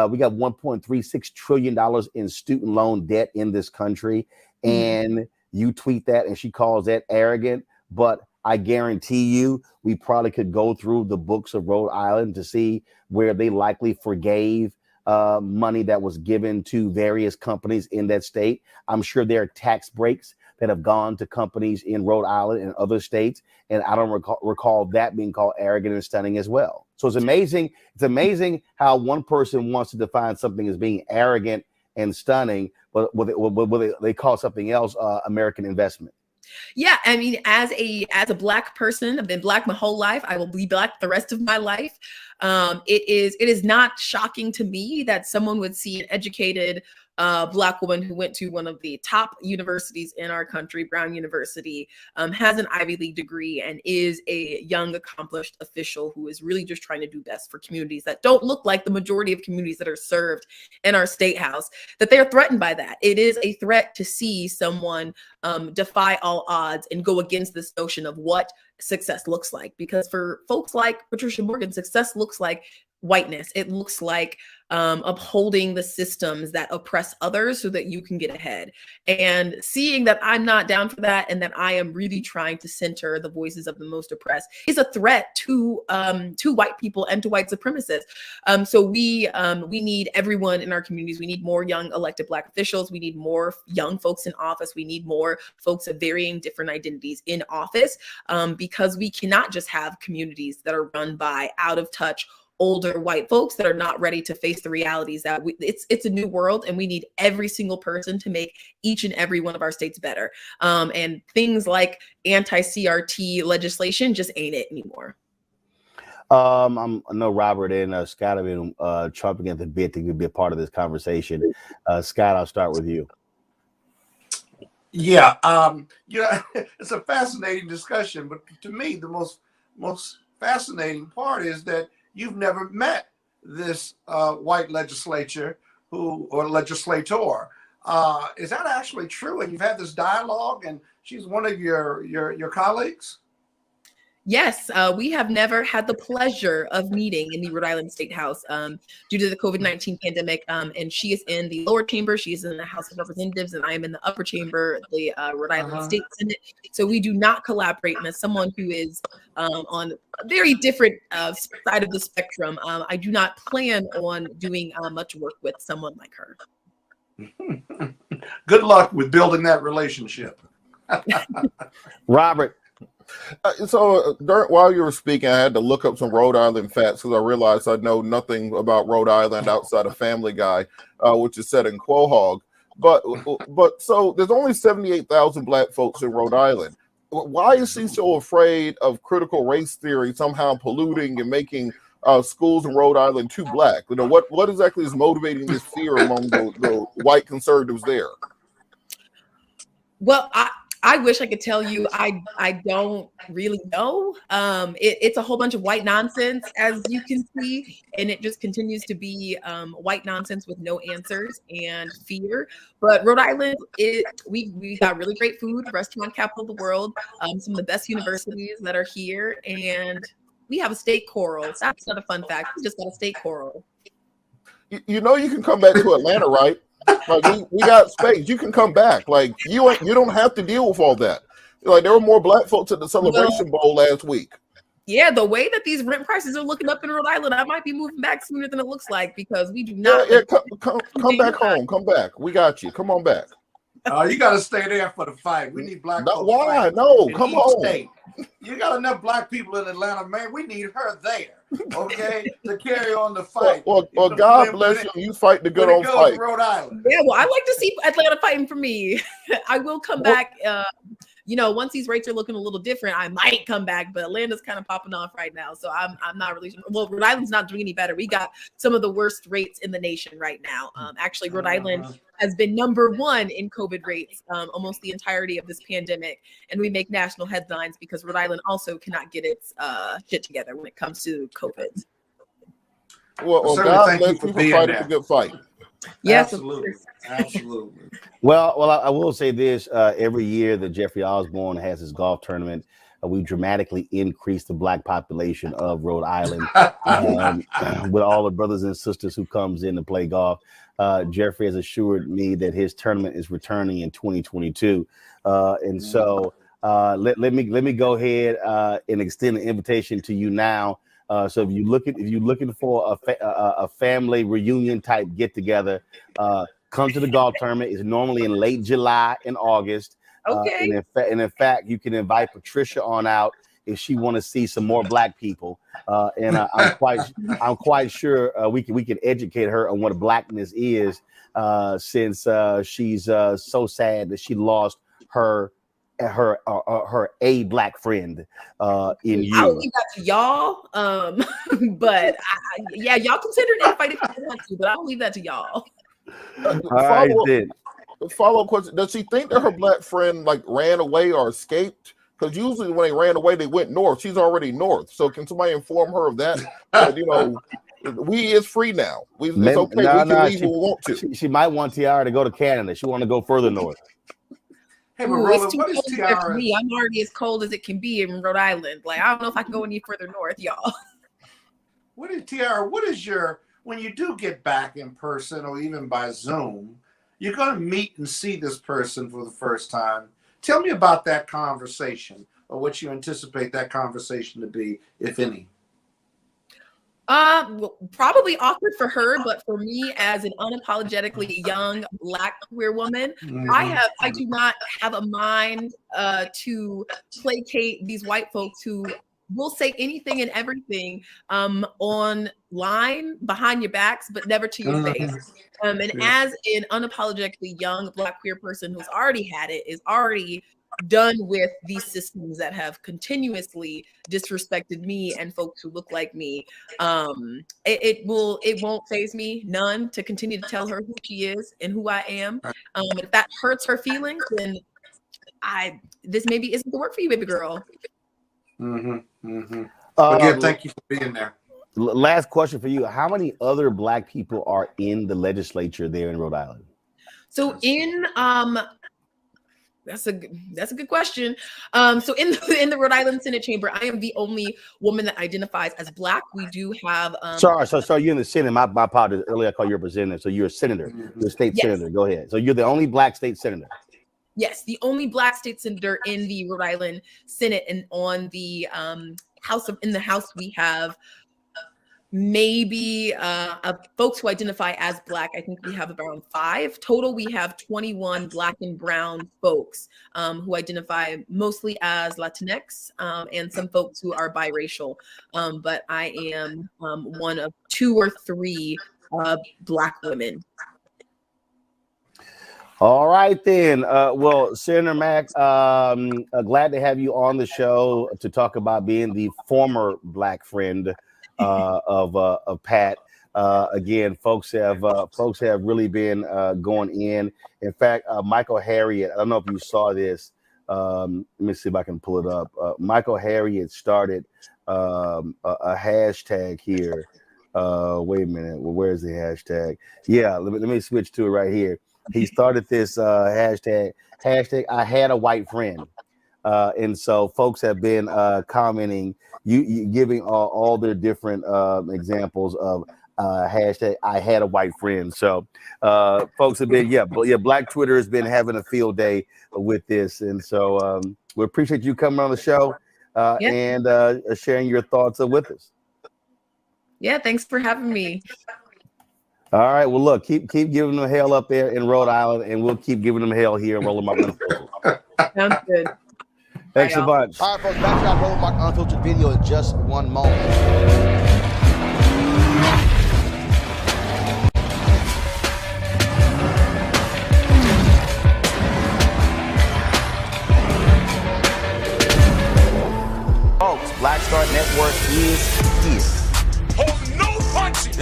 We got $1.36 trillion in student loan debt in this country. And you tweet that and she calls that arrogant. But I guarantee you, we probably could go through the books of Rhode Island to see where they likely forgave money that was given to various companies in that state. I'm sure there are tax breaks that have gone to companies in Rhode Island and other states. And I don't recall that being called arrogant and stunning as well. So it's amazing. It's amazing how one person wants to define something as being arrogant and stunning, but they call something else American investment. Yeah, I mean, as a Black person, I've been Black my whole life. I will be Black the rest of my life. It is not shocking to me that someone would see an educated Black woman who went to one of the top universities in our country, Brown University, has an Ivy League degree and is a young, accomplished official who is really just trying to do best for communities that don't look like the majority of communities that are served in our state house, that they're threatened by that. It is a threat to see someone defy all odds and go against this notion of what success looks like. Because for folks like Patricia Morgan, success looks like whiteness. It looks like upholding the systems that oppress others so that you can get ahead. And seeing that I'm not down for that and that I am really trying to center the voices of the most oppressed is a threat to white people and to white supremacists. So we need everyone in our communities. We need more young elected Black officials. We need more young folks in office. We need more folks of varying different identities in office, because we cannot just have communities that are run by out of touch, older white folks that are not ready to face the realities that it's a new world, and we need every single person to make each and every one of our states better. And things like anti-CRT legislation just ain't it anymore. I know Robert and Scott have been chomping at the bit to be a part of this conversation. Scott, I'll start with you. Yeah, it's a fascinating discussion, but to me, the most fascinating part is that you've never met this white legislator or legislator. Is that actually true? And you've had this dialogue, and she's one of your colleagues? Yes, we have never had the pleasure of meeting in the Rhode Island State House due to the COVID-19 pandemic. And she is in the lower chamber. She is in the House of Representatives, and I am in the upper chamber, the Rhode Island State Senate. So we do not collaborate. And as someone who is on a very different side of the spectrum, I do not plan on doing much work with someone like her. Good luck with building that relationship. Robert. While you were speaking, I had to look up some Rhode Island facts because I realized I know nothing about Rhode Island outside of Family Guy, which is set in Quahog. But so there's only 78,000 Black folks in Rhode Island. Why is she so afraid of critical race theory somehow polluting and making schools in Rhode Island too Black? You know, what exactly is motivating this fear among the white conservatives there? Well, I wish I could tell you. I don't really know. It's a whole bunch of white nonsense, as you can see, and it just continues to be white nonsense with no answers and fear. But Rhode Island, we got really great food, restaurant capital of the world, some of the best universities that are here, and we have a state choral. That's not a fun fact. We just got a state choral. You know, you can come back to Atlanta, right? Like we got space. You can come back. Like you don't have to deal with all that. Like there were more Black folks at the Celebration Bowl last week. Yeah, the way that these rent prices are looking up in Rhode Island, I might be moving back sooner than it looks like, because we do not. Yeah, come back home. Come back. We got you. Come on back. You got to stay there for the fight. We need Black folks. Why? No, come home. State. You got enough Black people in Atlanta, man. We need her there, okay, to carry on the fight. Well, God bless you. You fight the good old fight. Rhode Island. Yeah, well, I like to see Atlanta fighting for me. I will come back. Once these rates are looking a little different, I might come back, but Atlanta's kind of popping off right now. So I'm not really, well, Rhode Island's not doing any better. We got some of the worst rates in the nation right now. Actually, Rhode Island has been #1 in COVID rates almost the entirety of this pandemic. And we make national headlines because Rhode Island also cannot get its shit together when it comes to COVID. Well, God bless you for fighting a good fight. Yes, absolutely. Well, I will say this: every year that Jeffrey Osborne has his golf tournament, we dramatically increase the Black population of Rhode Island with all the brothers and sisters who comes in to play golf. Jeffrey has assured me that his tournament is returning in 2022, and so let me go ahead and extend the invitation to you now. So if you're looking for a family reunion type get together, come to the golf tournament. It's normally in late July and August. Okay. And in fact, you can invite Patricia on out if she want to see some more Black people. And I'm quite sure we can educate her on what Blackness is, since she's so sad that she lost her a Black friend in you. I'll leave that to y'all. But y'all consider it a fight if you want to, but I'll leave that to y'all. Follow-up question: does she think that her Black friend ran away or escaped? Because usually when they ran away, they went north. She's already north. So can somebody inform her of that? We is free now. It's okay. We can leave when we want to. She might want Tiara to go to Canada. She want to go further north. Hey, but Roland, what is Tiara? For me, I'm already as cold as it can be in Rhode Island. I don't know if I can go any further north, y'all. What is Tiara? What is when you do get back in person or even by Zoom, you're going to meet and see this person for the first time. Tell me about that conversation, or what you anticipate that conversation to be, if any. Probably awkward for her, but for me, as an unapologetically young Black queer woman, I do not have a mind to placate these white folks who will say anything and everything online behind your backs, but never to your face. And as an unapologetically young Black queer person who's already had it, is already done with these systems that have continuously disrespected me and folks who look like me, it won't faze me none to continue to tell her who she is and who I am. If that hurts her feelings, then this maybe isn't the work for you, baby girl. Again, thank you for being there. Last question for you: how many other Black people are in the legislature there in Rhode Island? So in that's a good question. So in the Rhode Island Senate chamber, I am the only woman that identifies as Black. We do have Sorry, you're in the Senate. My apologies. Earlier I called you a representative. So you're a senator. You're a state senator. Go ahead. So you're the only Black state senator. Yes, the only Black state senator in the Rhode Island Senate, and on the in the House we have maybe folks who identify as Black. I think we have around 5 total. We have 21 Black and brown folks who identify mostly as Latinx, and some folks who are biracial. But I am one of 2 or 3 Black women. All right, then. Well, Senator Mack, glad to have you on the show to talk about being the former Black friend of Pat. Again, folks have really been going in. In fact, Michael Harriet, I don't know if you saw this. Let me see if I can pull it up. Michael Harriet started a hashtag here. Wait a minute. Well, where's the hashtag? Yeah, let me switch to it right here. He started this hashtag I had a white friend. And so folks have been commenting, you giving all their different examples of hashtag I had a white friend. So folks have been, Black Twitter has been having a field day with this. And so we appreciate you coming on the show and sharing your thoughts with us. Yeah, thanks for having me. All right. Well, look, keep giving them hell up there in Rhode Island, and we'll keep giving them hell here in Rolling Mark Unfiltered. Sounds good. Thanks a bunch. All right, folks, back to our Rolling Mark Unfiltered video in just one moment. Folks, Black Star Network is here.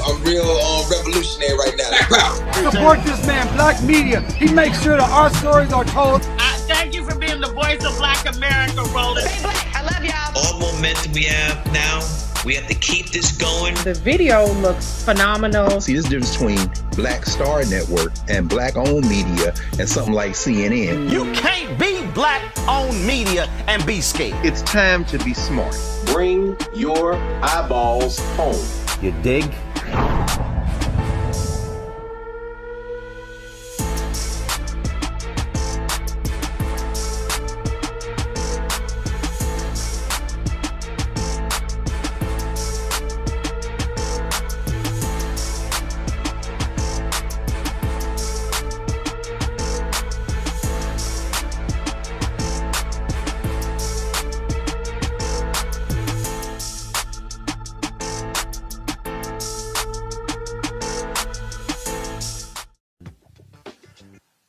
I'm real revolutionary right now. Support this man, Black media. He makes sure that our stories are told. Thank you for being the voice of Black America, Roland. Stay Black. I love y'all. All momentum we have now, we have to keep this going. The video looks phenomenal. See, this difference between Black Star Network and Black-owned media and something like CNN. You can't be Black-owned media and be scared. It's time to be smart. Bring your eyeballs home. You dig?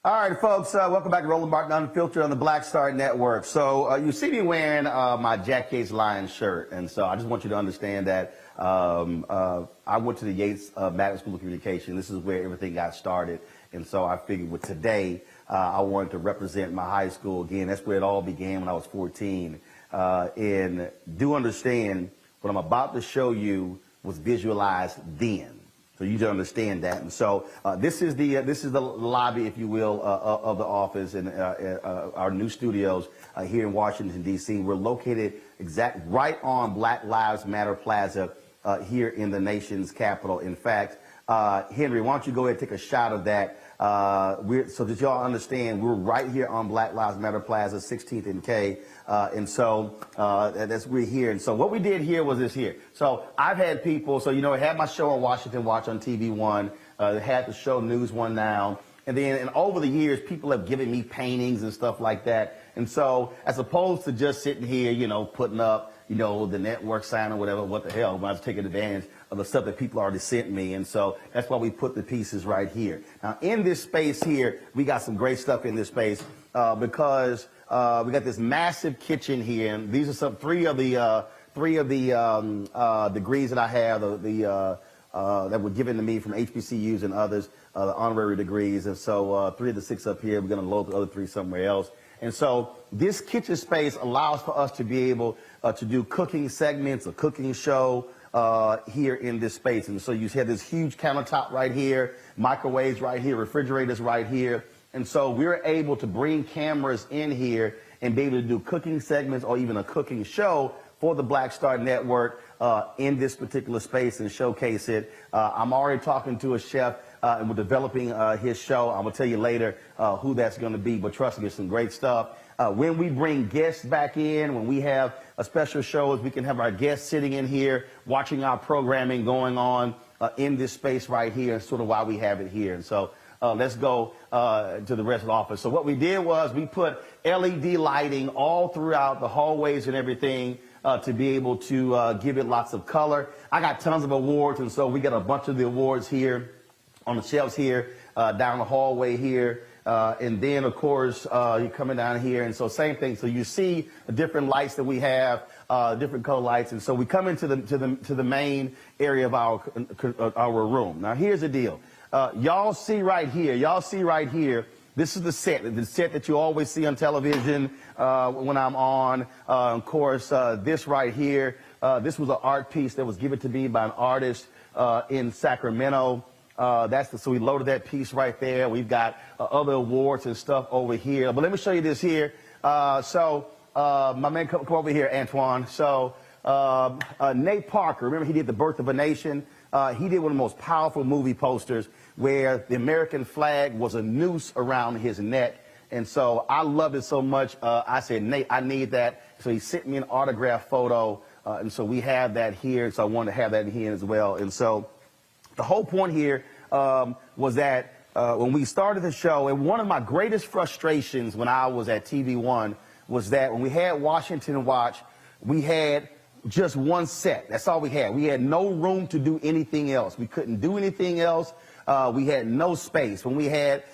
All right, folks, welcome back to Rolling Mark Unfiltered on the Black Star Network. So you see me wearing my Jack Yates Lions shirt, and so I just want you to understand that I went to the Yates Madison School of Communication. This is where everything got started, and so I figured with today, I wanted to represent my high school again. That's where it all began when I was 14. And do understand what I'm about to show you was visualized then. So you to understand that. And so this is the lobby, if you will, of the office and our new studios here in Washington, D.C. We're located right on Black Lives Matter Plaza here in the nation's capital. In fact, Henry, why don't you go ahead and take a shot of that? So that y'all understand, we're right here on Black Lives Matter Plaza, 16th and K. And so we're here. And so what we did here was this here. So I've had people, I had my show on Washington Watch on TV One, had the show News One Now. And then over the years, people have given me paintings and stuff like that. And so as opposed to just sitting here, putting up you know, the network sign or whatever, what the hell, when I was taking advantage of the stuff that people already sent me. And so that's why we put the pieces right here. Now, in this space here, we got some great stuff in this space because we got this massive kitchen here. And these are three of the degrees that I have, that were given to me from HBCUs and others, the honorary degrees. And so 3 of the 6 up here, we're going to load the other 3 somewhere else. And so this kitchen space allows for us to be able to do cooking segments, a cooking show here in this space. And so you have this huge countertop right here, microwaves right here, refrigerators right here. And so we're able to bring cameras in here and be able to do cooking segments or even a cooking show for the Black Star Network in this particular space and showcase it. I'm already talking to a chef and we're developing his show. I'm gonna tell you later who that's gonna be, but trust me, it's some great stuff. When we bring guests back in, when we have a special shows, we can have our guests sitting in here, watching our programming going on in this space right here, sort of why we have it here. And so let's go to the rest of the office. So what we did was we put LED lighting all throughout the hallways and everything to be able to give it lots of color. I got tons of awards, and so we got a bunch of the awards here on the shelves here, down the hallway here. And then, of course, you're coming down here, and so same thing. So you see the different lights that we have, different color lights, and so we come into the main area of our room. Now, here's the deal. Y'all see right here, this is the set that you always see on television when I'm on. Of course, this right here, this was an art piece that was given to me by an artist in Sacramento. So we loaded that piece right there. We've got other awards and stuff over here. But let me show you this here. My man, come over here, Antoine. So Nate Parker, remember he did The Birth of a Nation? He did one of the most powerful movie posters where the American flag was a noose around his neck. And so I loved it so much. I said, Nate, I need that. So he sent me an autograph photo. And so we have that here. So I wanted to have that in here as well. And so the whole point here was that when we started the show, and one of my greatest frustrations when I was at TV One was that when we had Washington Watch, we had just one set. That's all we had. We had no room to do anything else. We couldn't do anything else. We had no space. When we had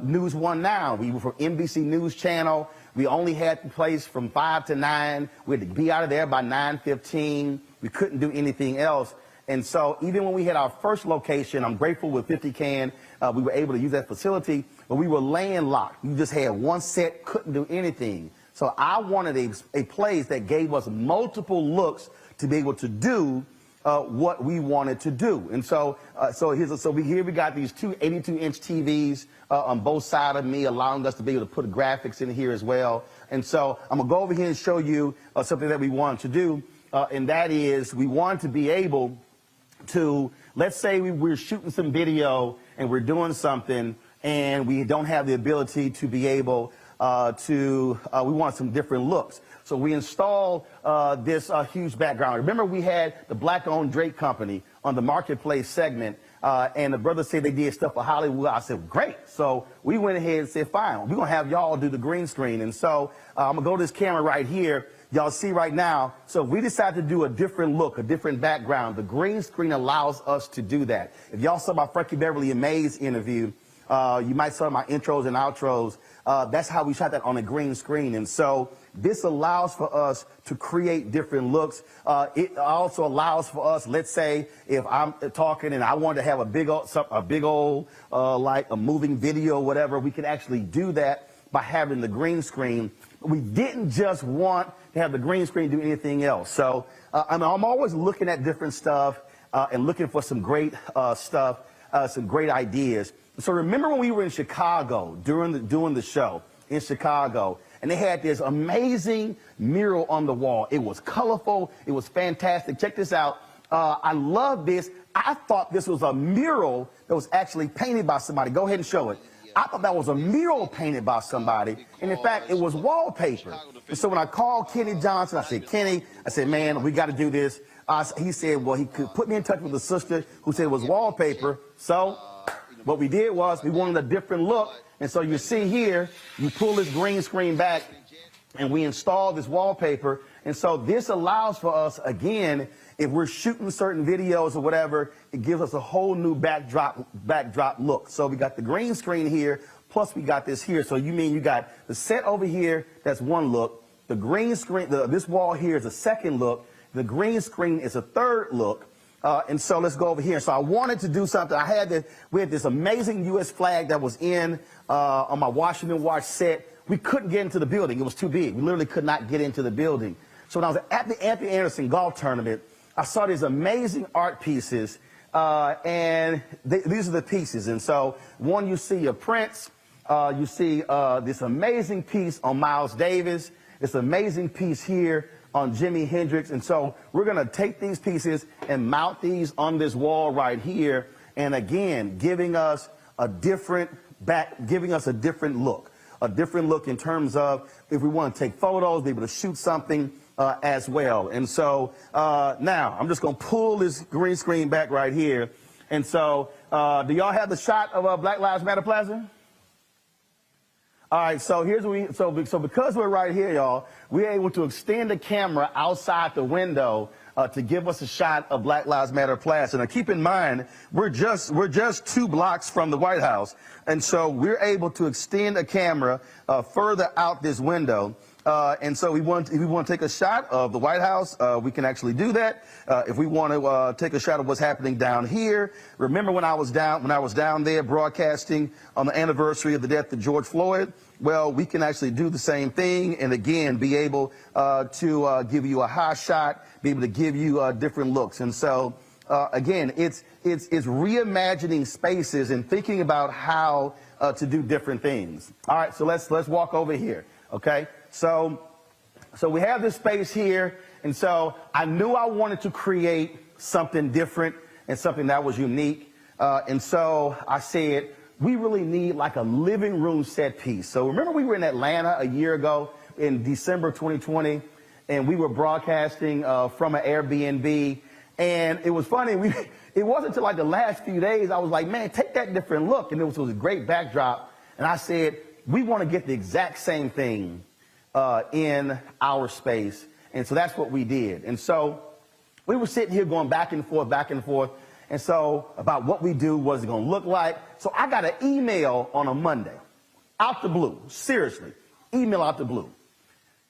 News One Now, we were from NBC News Channel. We only had the place from 5 to 9. We had to be out of there by 9:15. We couldn't do anything else. And so even when we had our first location, I'm grateful with 50 Can, we were able to use that facility, but we were landlocked. We just had one set, couldn't do anything. So I wanted a place that gave us multiple looks to be able to do what we wanted to do. And so here we got these two 82-inch TVs on both sides of me, allowing us to be able to put graphics in here as well. And so I'm gonna go over here and show you something that we wanted to do, and that is we wanted to be able to, let's say we're shooting some video and we're doing something and we don't have the ability to be able we want some different looks. So we installed this huge background. Remember we had the Black-owned Drake Company on the Marketplace segment, and the brothers said they did stuff for Hollywood. I said, great. So we went ahead and said, fine, we're going to have y'all do the green screen. And so I'm going to go to this camera right here. Y'all see right now, so we decided to do a different look, a different background. The green screen allows us to do that. If y'all saw my Frankie Beverly and Mays interview, you might saw my intros and outros. That's how we shot that on a green screen. And so this allows for us to create different looks. It also allows for us, let's say, if I'm talking and I want to have a big old like a moving video or whatever, we can actually do that by having the green screen. We didn't just want to have the green screen do anything else. So I'm always looking at different stuff and looking for some great stuff, some great ideas. So remember when we were in Chicago doing the show in Chicago, and they had this amazing mural on the wall. It was colorful. It was fantastic. Check this out. I love this. I thought this was a mural that was actually painted by somebody. Go ahead and show it. I thought that was a mural painted by somebody, and in fact, it was wallpaper. And so when I called Kenny Johnson, I said, Kenny, I said, man, we got to do this. He said, well, he could put me in touch with the sister who said it was wallpaper. So what we did was we wanted a different look, and so you see here, you pull this green screen back, and we installed this wallpaper, And so this allows for us, again, if we're shooting certain videos or whatever, it gives us a whole new backdrop look. So we got the green screen here, plus we got this here. So you got the set over here, that's one look. The green screen, this wall here is a second look. The green screen is a third look. And so let's go over here. So I wanted to do something. We had this amazing U.S. flag that was on my Washington Watch set. We couldn't get into the building. It was too big. We literally could not get into the building. So when I was at the Anthony Anderson golf tournament, I saw these amazing art pieces, and these are the pieces. And so one, you see a Prince, you see this amazing piece on Miles Davis, this amazing piece here on Jimi Hendrix. And so we're going to take these pieces and mount these on this wall right here, and again, giving us a different look. A different look in terms of if we want to take photos, be able to shoot something as well. And so now I'm just going to pull this green screen back right here. And so do y'all have the shot of Black Lives Matter Plaza? All right, so here's what so because we're right here, y'all, we're able to extend the camera outside the window to give us a shot of Black Lives Matter Plaza. Now, keep in mind, we're just 2 blocks from the White House, and so we're able to extend a camera further out this window. And so if we want to take a shot of the White House, we can actually do that. If we want to take a shot of what's happening down here, remember when I was down there broadcasting on the anniversary of the death of George Floyd? Well, we can actually do the same thing, and again, be able to give you a high shot, be able to give you different looks. And so, again, it's reimagining spaces and thinking about how to do different things. All right, so let's walk over here. Okay, so we have this space here, and so I knew I wanted to create something different and something that was unique, and so I said, we really need like a living room set piece. So remember we were in Atlanta a year ago in December 2020, and we were broadcasting from an Airbnb, and it was funny. It wasn't until like the last few days I was like, man, take that different look, and it was a great backdrop, and I said, we want to get the exact same thing in our space, and so that's what we did. And so we were sitting here going back and forth, and so about what we do, what's it going to look like. So I got an email on a Monday, out the blue, seriously, email out the blue.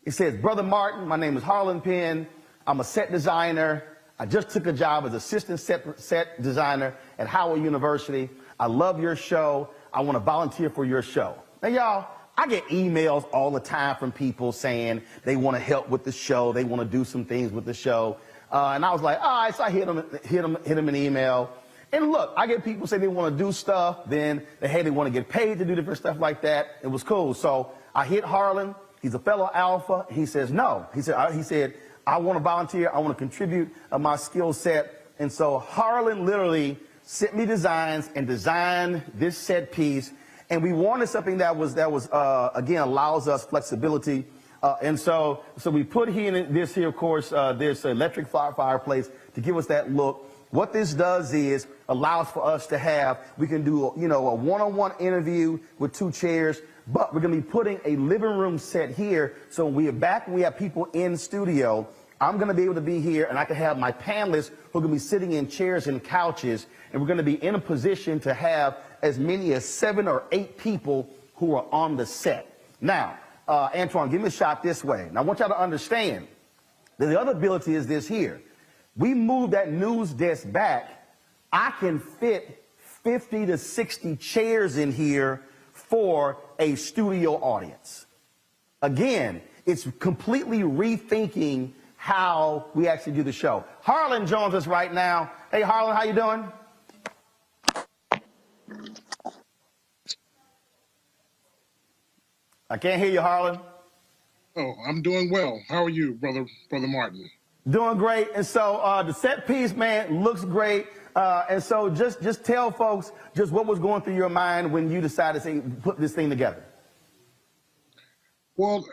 It says, Brother Martin, my name is Harlan Penn. I'm a set designer. I just took a job as assistant set designer at Howard University. I love your show. I want to volunteer for your show. Now, y'all, I get emails all the time from people saying they want to help with the show. They want to do some things with the show. And I was like, all right, so I hit them an email. And look, I get people say they want to do stuff, then they want to get paid to do different stuff like that. It was cool. So I hit Harlan. He's a fellow Alpha. He says, no. He said, I want to volunteer. I want to contribute my skill set. And so Harlan literally sent me designs and designed this set piece. And we wanted something that was again, allows us flexibility. And so we put this here, of course, this electric fireplace to give us that look. What this does is allows for us to have, we can do, a one-on-one interview with 2 chairs, but we're going to be putting a living room set here. So when we are back and we have people in studio, I'm going to be able to be here, and I can have my panelists who are going to be sitting in chairs and couches, and we're going to be in a position to have as many as 7 or 8 people who are on the set. Now, Antoine, give me a shot this way. Now, I want y'all to understand that the other ability is this here. We move that news desk back, I can fit 50 to 60 chairs in here for a studio audience. Again, it's completely rethinking how we actually do the show. Harlan joins us right now. Hey, Harlan, how you doing? I can't hear you, Harlan. Oh, I'm doing well. How are you, Brother Martin? Doing great. And so the set piece, man, looks great. And so just tell folks just what was going through your mind when you decided to put this thing together. Well,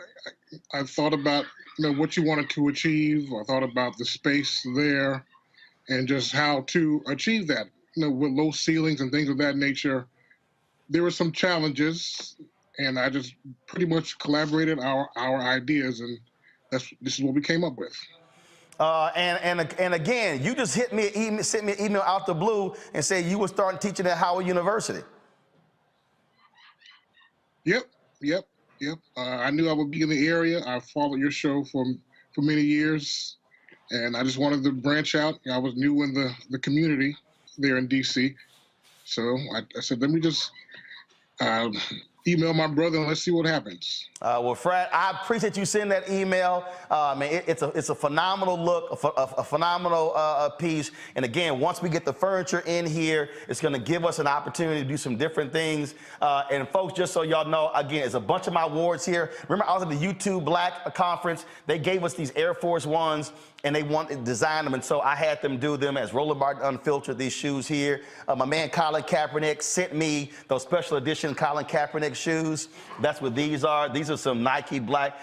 I thought about what you wanted to achieve. I thought about the space there and just how to achieve that. With low ceilings and things of that nature, there were some challenges, and I just pretty much collaborated our ideas, and this is what we came up with. And again, you just sent me an email out the blue and said you were starting teaching at Howard University. Yep. I knew I would be in the area. I followed your show for many years, and I just wanted to branch out. I was new in the community there in DC, so I said, let me just email my brother and let's see what happens. Well, Fred, I appreciate you sending that email. Man, it's a phenomenal look, a phenomenal piece. And again, once we get the furniture in here, it's going to give us an opportunity to do some different things. And folks, just so y'all know, again, it's a bunch of my awards here. Remember, I was at the YouTube Black Conference. They gave us these Air Force Ones, and they wanted to design them, and so I had them do them as Roland Martin Unfiltered, these shoes here. My man Colin Kaepernick sent me those special edition Colin Kaepernick shoes. That's what these are. These are some Nike Black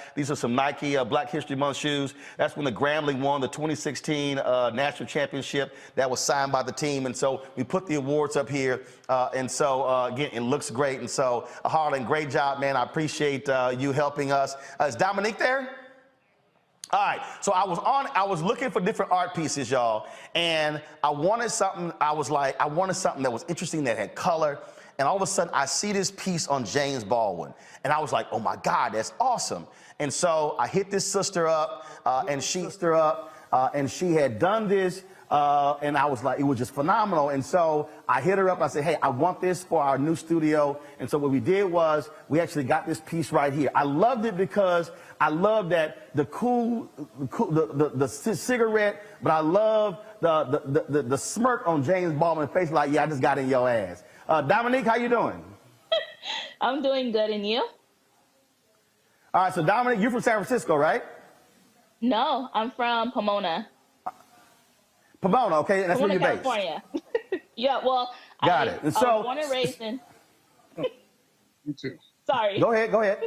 History Month shoes. That's when the Grambling won the 2016 National Championship. That was signed by the team, and so we put the awards up here. And so, again, it looks great. And so, Harlan, great job, man. I appreciate you helping us. Is Dominique there? All right, so I was looking for different art pieces, y'all, and I wanted something that was interesting, that had color, and all of a sudden I see this piece on James Baldwin, and I was like, oh my God, that's awesome. And so I hit this sister up, and she had done this, and I was like, it was just phenomenal. And so I hit her up. I said, hey, I want this for our new studio. And so what we did was we actually got this piece right here. I loved it because I love that the cigarette, but I love the smirk on James Baldwin's face, like, yeah, I just got in your ass. Dominique, how you doing? I'm doing good, and you? All right, so Dominique, you're from San Francisco, right? No, I'm from Pomona. Pomona, okay, that's Pomona, where you're California. Yeah, well, got it. And so, I was born and raised in. You too. Sorry. Go ahead.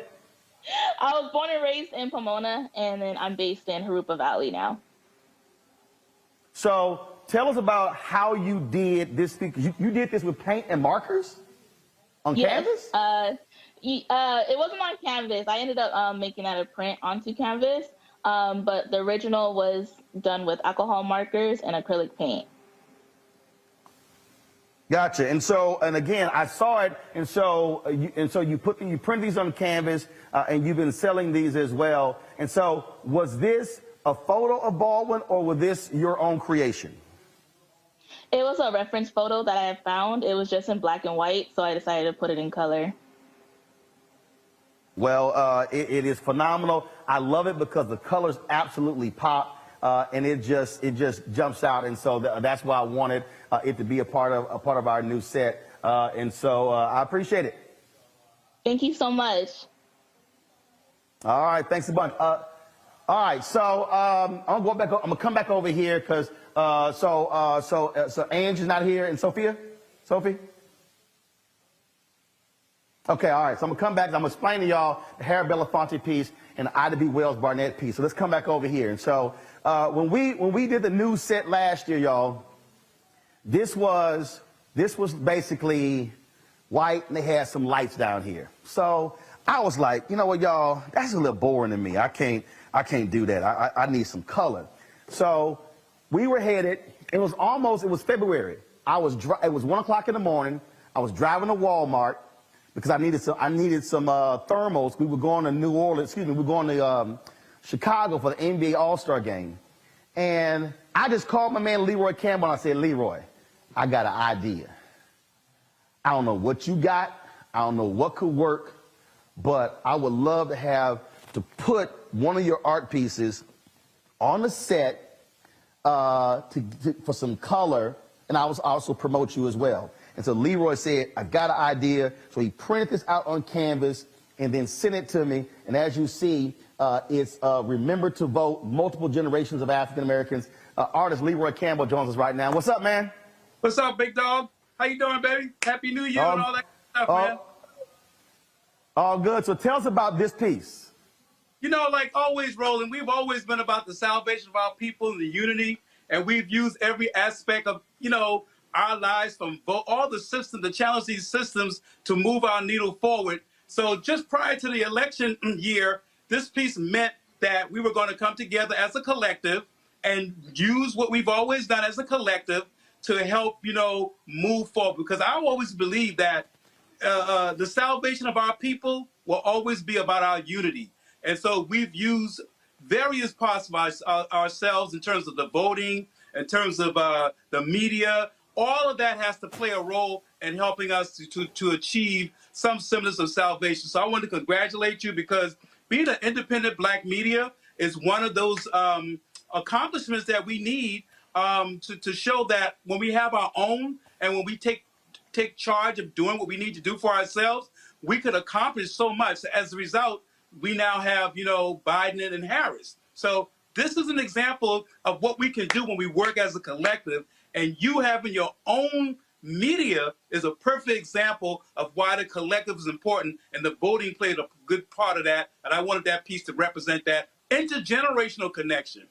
I was born and raised in Pomona, and then I'm based in Harupa Valley now. So tell us about how you did this. You did this with paint and markers on canvas? It wasn't on canvas. I ended up making that a print onto canvas, but the original was done with alcohol markers and acrylic paint. Gotcha. And again, I saw it. And so you print these on canvas, and you've been selling these as well. And so was this a photo of Baldwin, or was this your own creation? It was a reference photo that I had found. It was just in black and white, so I decided to put it in color. Well, it is phenomenal. I love it because the colors absolutely pop, and it just jumps out. And so that's why I wanted it to be a part of our new set. And so I appreciate it. Thank you so much. All right, thanks a bunch. All right, so I'm gonna come back over here because so Ange is not here, and Sophie. Okay, all right. So I'm gonna come back. I'm gonna explain to y'all the Harry Belafonte piece and the Ida B. Wells Barnett piece. So let's come back over here. And so when we did the new set last year, y'all, this was basically white, and they had some lights down here. So I was like, you know what, y'all, that's a little boring to me. I can't do that. I need some color. So we were headed. It was February. It was 1 o'clock in the morning. I was driving to Walmart because I needed some thermals. We were going to Chicago for the NBA All-Star game. And I just called my man Leroy Campbell, and I said, Leroy, I got an idea. I don't know what you got. I don't know what could work, but I would love to put one of your art pieces on the set for some color, and I was also promote you as well. And so Leroy said, I got an idea. So he printed this out on canvas and then sent it to me. And as you see, it's Remember to Vote, multiple generations of African Americans. Artist Leroy Campbell joins us right now. What's up, man? What's up, big dog? How you doing, baby? Happy New Year and all that stuff, man. All good. So tell us about this piece. You know, like always, Roland, we've always been about the salvation of our people and the unity. And we've used every aspect of, our lives from all the systems, to challenge these systems to move our needle forward. So just prior to the election year, this piece meant that we were going to come together as a collective and use what we've always done as a collective to help, move forward. Because I always believe that the salvation of our people will always be about our unity. And so we've used various parts of ourselves in terms of the voting, in terms of the media. All of that has to play a role in helping us to achieve some semblance of salvation. So I want to congratulate you, because being an independent Black media is one of those accomplishments that we need to show that when we have our own and when we take charge of doing what we need to do for ourselves, we could accomplish so much. As a result, we now have, Biden and Harris. So this is an example of what we can do when we work as a collective, and you having your own media is a perfect example of why the collective is important, and the voting played a good part of that. And I wanted that piece to represent that intergenerational connection.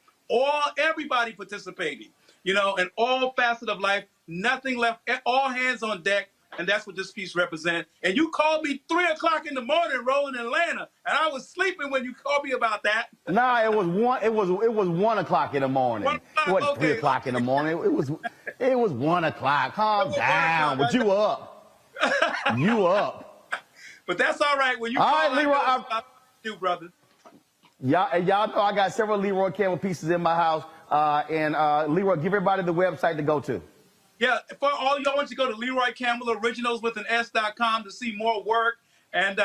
Everybody participating, in all facets of life, nothing left, all hands on deck. And that's what this piece represents. And you called me 3 o'clock in the morning, rolling in Atlanta, and I was sleeping when you called me about that. Nah, it was 1 o'clock in the morning. 1 o'clock, It wasn't okay. 3 o'clock in the morning. It was 1 o'clock. Calm down. But you up. You up. But that's all right. When you all call, right, Leroy, I do, brother. Y'all know I got several Leroy Campbell pieces in my house. And Leroy, give everybody the website to go to. Yeah, for all y'all, want you to go to Leroy Campbell Originals with an S.com to see more work, and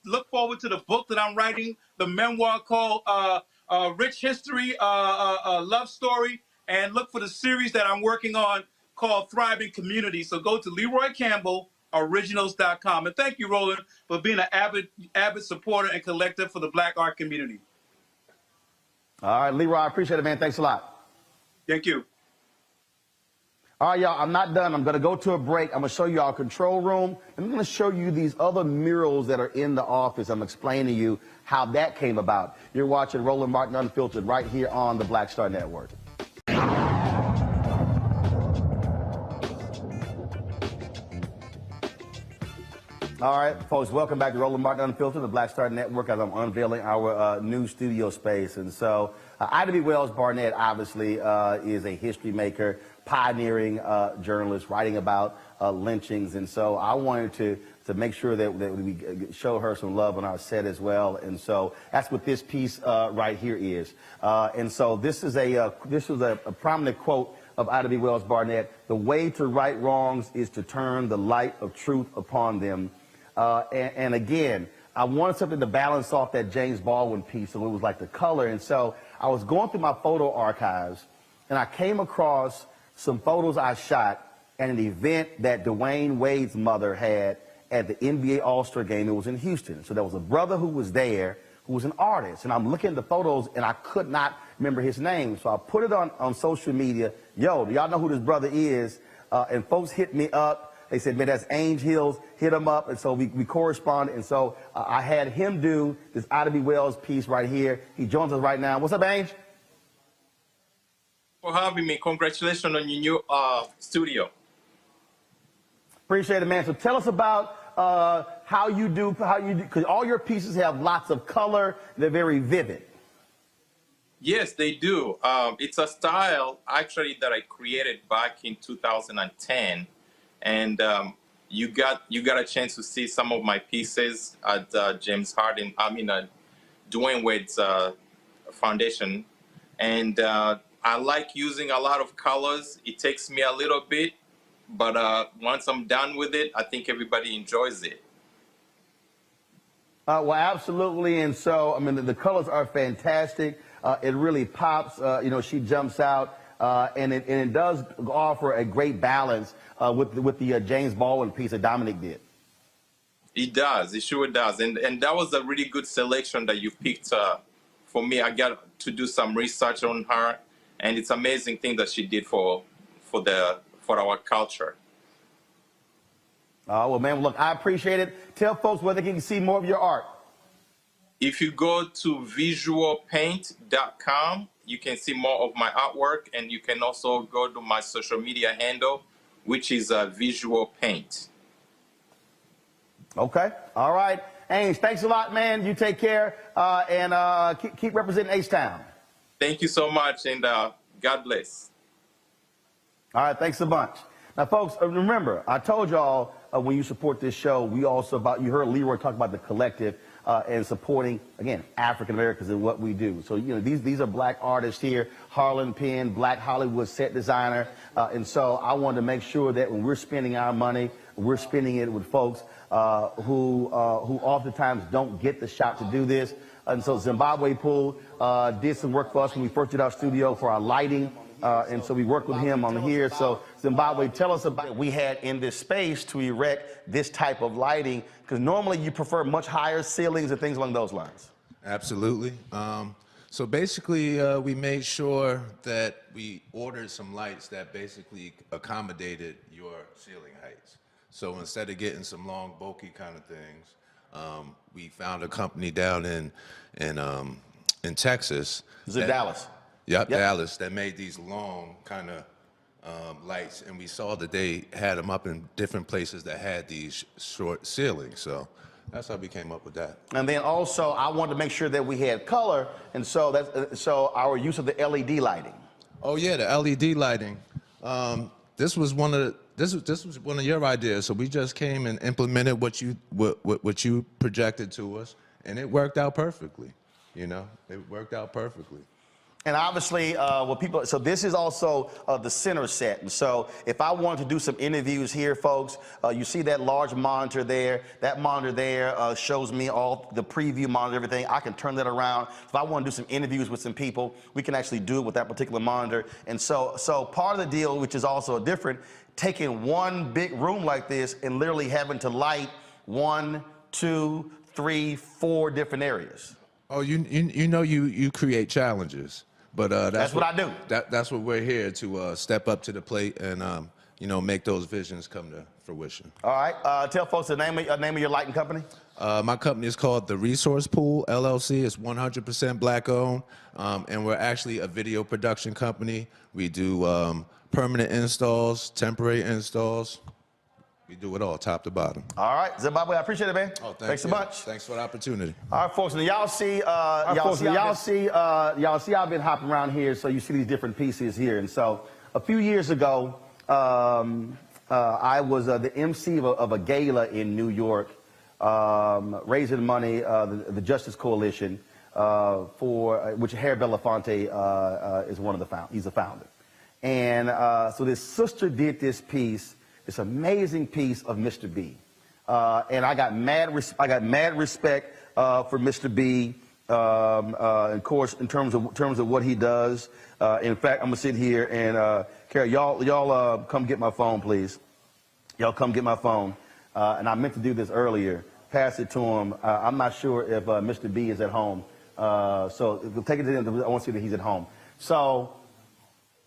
look forward to the book that I'm writing, the memoir called Rich History, Love Story, and look for the series that I'm working on called Thriving Community. So go to Leroy Campbell Originals.com. And thank you, Roland, for being an avid supporter and collector for the Black art community. All right, Leroy, I appreciate it, man. Thanks a lot. Thank you. All right, y'all, I'm not done. I'm going to go to a break. I'm going to show you our control room. I'm going to show you these other murals that are in the office. I'm explaining to you how that came about. You're watching Roland Martin Unfiltered right here on the Black Star Network. All right, folks, welcome back to Roland Martin Unfiltered, the Black Star Network, as I'm unveiling our new studio space. And so Ida B. Wells Barnett, obviously, is a history maker, pioneering journalist, writing about lynchings. And so I wanted to make sure that we show her some love on our set as well. And so that's what this piece right here is. And so this is a prominent quote of Ida B. Wells Barnett: "The way to right wrongs is to turn the light of truth upon them." And again, I wanted something to balance off that James Baldwin piece, so it was like the color. And so I was going through my photo archives, and I came across some photos I shot at an event that Dwayne Wade's mother had at the NBA All-Star game. It was in Houston. So there was a brother who was there who was an artist. And I'm looking at the photos, and I could not remember his name. So I put it on social media. Yo, do y'all know who this brother is? And folks hit me up. They said, man, that's Ainge Hills. Hit him up. And so we corresponded. And so I had him do this Ida B. Wells piece right here. He joins us right now. What's up, Ainge? For having me. Congratulations on your new studio. Appreciate it, man. So tell us about how you do, because all your pieces have lots of color. They're very vivid. Yes, they do. It's a style, actually, that I created back in 2010. And you got a chance to see some of my pieces at Dwayne Wade's foundation. And I like using a lot of colors. It takes me a little bit, but once I'm done with it, I think everybody enjoys it. Well, absolutely. And so, I mean, the colors are fantastic. It really pops. She jumps out. And it does offer a great balance with the James Baldwin piece that Dominic did. It does. It sure does. And that was a really good selection that you picked for me. I got to do some research on her, and it's an amazing thing that she did for our culture. Well, man, look, I appreciate it. Tell folks where they can see more of your art. If you go to visualpaint.com, you can see more of my artwork, and you can also go to my social media handle, which is Visual Paint. Okay. All right. Ames, thanks a lot, man. You take care and keep representing H-Town. Thank you so much, and God bless. All right. Thanks a bunch. Now, folks, remember, I told y'all when you support this show, we also you heard Leroy talk about the collective and supporting, again, African Americans and what we do. So, you know, these are black artists here, Harlan Penn, Black Hollywood set designer. And so I wanted to make sure that when we're spending our money, we're spending it with folks who oftentimes don't get the shot to do this. And so Zimbabwe Pool did some work for us when we first did our studio for our lighting. And so we worked with him on here. So Zimbabwe, tell us about what we had in this space to erect this type of lighting, because normally you prefer much higher ceilings and things along those lines. Absolutely. So basically, we made sure that we ordered some lights that basically accommodated your ceiling heights. So instead of getting some long, bulky kind of things, we found a company down in Texas. Is it Dallas? Yep, Dallas, that made these long kind of lights, and we saw that they had them up in different places that had these short ceilings. So that's how we came up with that. And then also, I wanted to make sure that we had color, and so that's our use of the LED lighting. Oh yeah, the LED lighting. This was one of your ideas. So we just came and implemented what you projected to us, and it worked out perfectly. You know, it worked out perfectly. And obviously, so this is also the center set. And so if I wanted to do some interviews here, folks, you see that large monitor there. That monitor there shows me all the preview monitor, everything. I can turn that around. If I want to do some interviews with some people, we can actually do it with that particular monitor. And so part of the deal, which is also different, taking one big room like this and literally having to light 1, 2, 3, 4 different areas. Oh, you know you create challenges. But that's what I do. That's what we're here to step up to the plate and you know, make those visions come to fruition. All right. Tell folks the name of your lighting company. My company is called The Resource Pool LLC. It's 100% black owned, and we're actually a video production company. We do permanent installs, temporary installs. We do it all, top to bottom. All right, Zimbabwe, I appreciate it, man. Oh, thanks so much. Thanks for the opportunity. All right, folks, and y'all see, I've been hopping around here, so you see these different pieces here. And so a few years ago, I was the MC of a gala in New York, raising money, the Justice Coalition, for which Harry Belafonte is one of the he's the founder. And so this sister did this piece, this amazing piece of Mr. B, and I got mad respect for Mr. B, of course, in terms of what he does. In fact, I'm gonna sit here and Carrie, y'all come get my phone, please. Y'all come get my phone. And I meant to do this earlier. Pass it to him. I'm not sure if Mr. B is at home, so take it to him. I want to see that he's at home. So.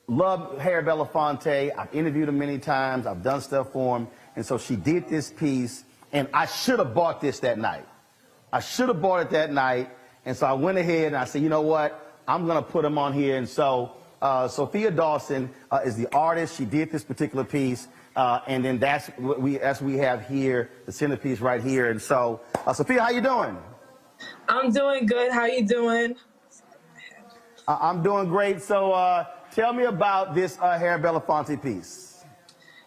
Love Harry Belafonte. I've interviewed him many times. I've done stuff for him. And so she did this piece, and I should have bought this that night. I should have bought it that night. And so I went ahead and I said, you know what? I'm going to put him on here. And so Sophia Dawson is the artist. She did this particular piece. And then that's what we have here, the centerpiece right here. And so, Sophia, how you doing? I'm doing good. How you doing? I'm doing great. So, tell me about this Harry Belafonte piece.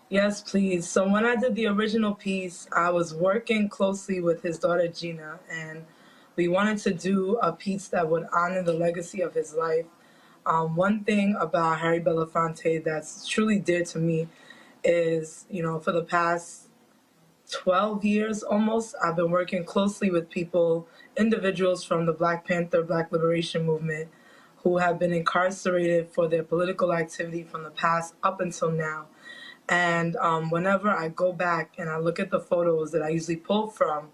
Yes, please. So when I did the original piece, I was working closely with his daughter, Gina, and we wanted to do a piece that would honor the legacy of his life. One thing about Harry Belafonte that's truly dear to me is, you know, for the past 12 years almost, I've been working closely with people, individuals from the Black Panther, Black Liberation Movement, who have been incarcerated for their political activity from the past up until now. And whenever I go back and I look at the photos that I usually pull from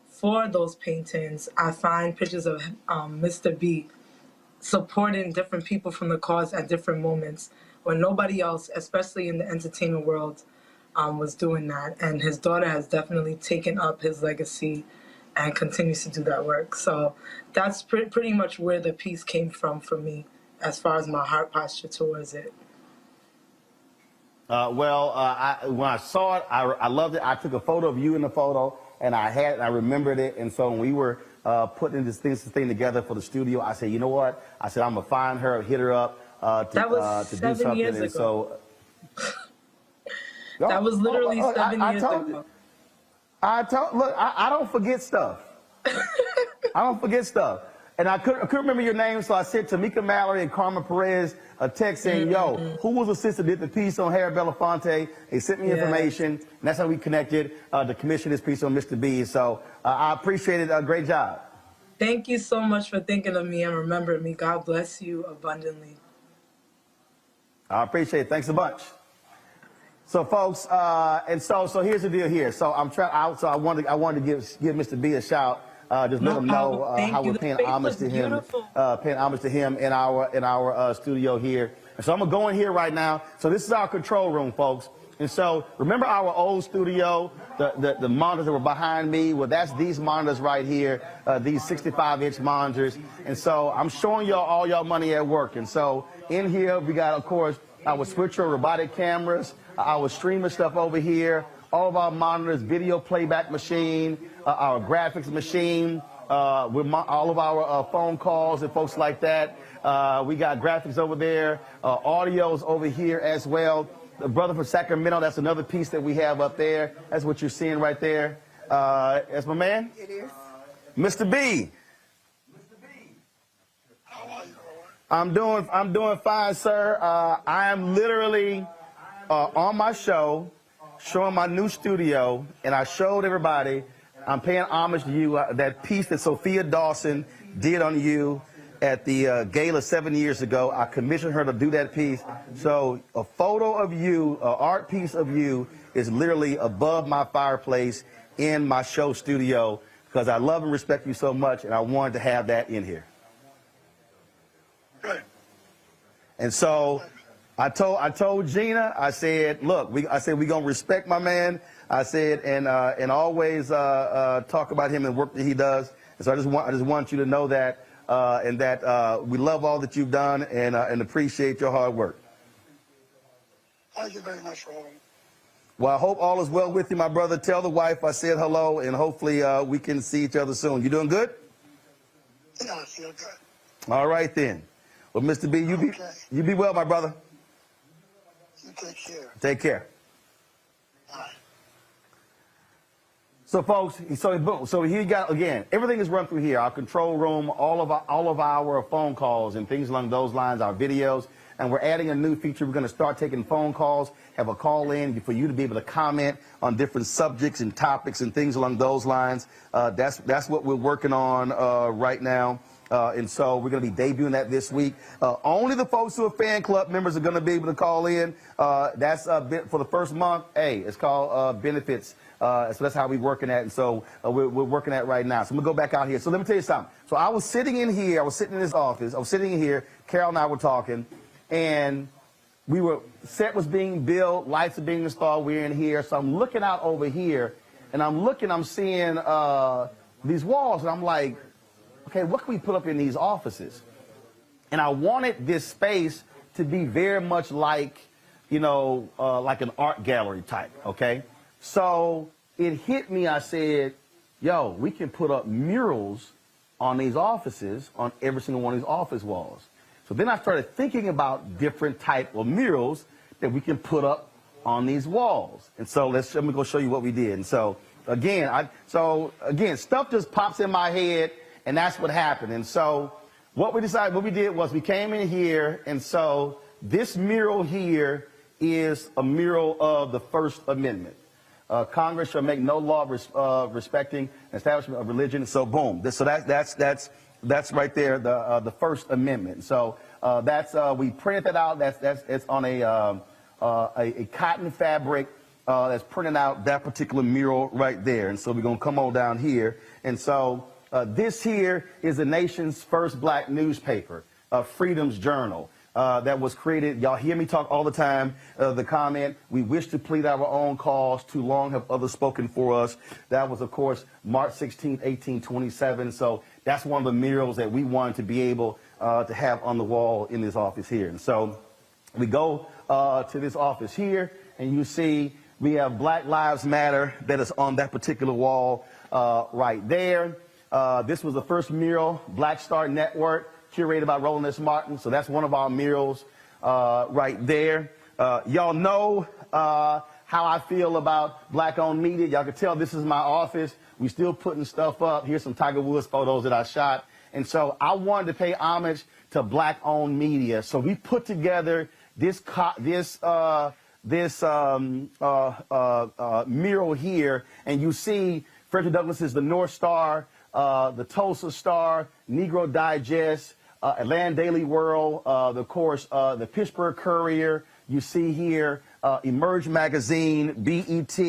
for those paintings, I find pictures of Mr. B supporting different people from the cause at different moments when nobody else, especially in the entertainment world, was doing that. And his daughter has definitely taken up his legacy and continues to do that work. So that's pretty much where the piece came from for me as far as my heart posture towards it. When I saw it, I loved it. I took a photo of you in the photo, and I remembered it. And so when we were putting this thing together for the studio, I said, you know what? I said, I'm gonna find her, hit her up to do 7 years something. And ago. so That was literally 7 years ago. Look, I don't forget stuff. I don't forget stuff. And I couldn't remember your name, so I sent Tamika Mallory and Carmen Perez a text saying, yo, who was the sister that did the piece on Harry Belafonte? They sent me information, and that's how we connected to commission this piece on Mr. B. So I appreciate it. Great job. Thank you so much for thinking of me and remembering me. God bless you abundantly. I appreciate it. Thanks a bunch. So, folks, and so here's the deal here. So I'm trying. So I wanted to give Mr. B a shout. Just let him know how we're paying homage to him, in our studio here. And so I'm gonna go in here right now. So this is our control room, folks. And so remember our old studio, the monitors that were behind me. Well, that's these monitors right here, these 65-inch monitors. And so I'm showing y'all all y'all money at work. And so in here we got, of course, our switcher robotic cameras, our streamer stuff over here, all of our monitors, video playback machine, our graphics machine, with all of our phone calls and folks like that. We got graphics over there, audio's over here as well. The brother from Sacramento, that's another piece that we have up there. That's what you're seeing right there. That's my man? It is. Mr. B. I'm doing fine, sir. I am literally on my show, showing my new studio, and I showed everybody I'm paying homage to you. That piece that Sophia Dawson did on you at the gala 7 years ago, I commissioned her to do that piece. So a photo of you, an art piece of you, is literally above my fireplace in my show studio because I love and respect you so much, and I wanted to have that in here. Good. And so I told Gina, I said, look, we're gonna respect my man. I said, and always talk about him and work that he does. And so I just want you to know that, and that we love all that you've done and appreciate your hard work. Thank you very much, Roland. Well, I hope all is well with you, my brother. Tell the wife I said hello, and hopefully we can see each other soon. You doing good? Yeah, I feel good. All right then. Well, Mr. B, you be well, my brother. You take care. Take care. Bye. So, folks, so here you got, again, everything is run through here. Our control room, all of our phone calls and things along those lines, our videos. And we're adding a new feature. We're going to start taking phone calls, have a call in for you to be able to comment on different subjects and topics and things along those lines. That's what we're working on right now. And so we're going to be debuting that this week. Only the folks who are fan club members are going to be able to call in. That's for the first month. Hey, it's called benefits. So that's how we're working at. And so we're working at right now. So I'm going to go back out here. So let me tell you something. So I was sitting in here. I was sitting in this office. I was sitting in here. Carol and I were talking. And set was being built. Lights are being installed. We're in here. So I'm looking out over here. And I'm seeing these walls. And I'm like, okay, what can we put up in these offices? And I wanted this space to be very much like, like an art gallery type, okay? So it hit me, I said, yo, we can put up murals on these offices, on every single one of these office walls. So then I started thinking about different type of murals that we can put up on these walls. And so let me go show you what we did. And so again, stuff just pops in my head. And that's what happened. And so what we did was we came in here, and so this mural here is a mural of the First Amendment. Congress shall make no law respecting establishment of religion. So boom. So that's right there, the First Amendment. So we printed that out. It's on a cotton fabric that's printed out that particular mural right there. And so we're gonna come on down here. And so this here is the nation's first black newspaper, Freedom's Journal, that was created. Y'all hear me talk all the time. The comment, we wish to plead our own cause. Too long have others spoken for us. That was, of course, March 16, 1827. So that's one of the murals that we wanted to be able to have on the wall in this office here. And so we go to this office here, and you see We have Black Lives Matter that is on that particular wall right there. This was the first mural, Black Star Network, curated by Roland S. Martin. So that's one of our murals right there. Y'all know how I feel about Black-owned media. Y'all can tell this is my office. We still putting stuff up. Here's some Tiger Woods photos that I shot. And so I wanted to pay homage to Black-owned media. So we put together this mural here, and you see Frederick Douglass is the North Star, the Tulsa Star, Negro Digest, Atlanta Daily World, of course, the Pittsburgh Courier. You see here Emerge Magazine, BET,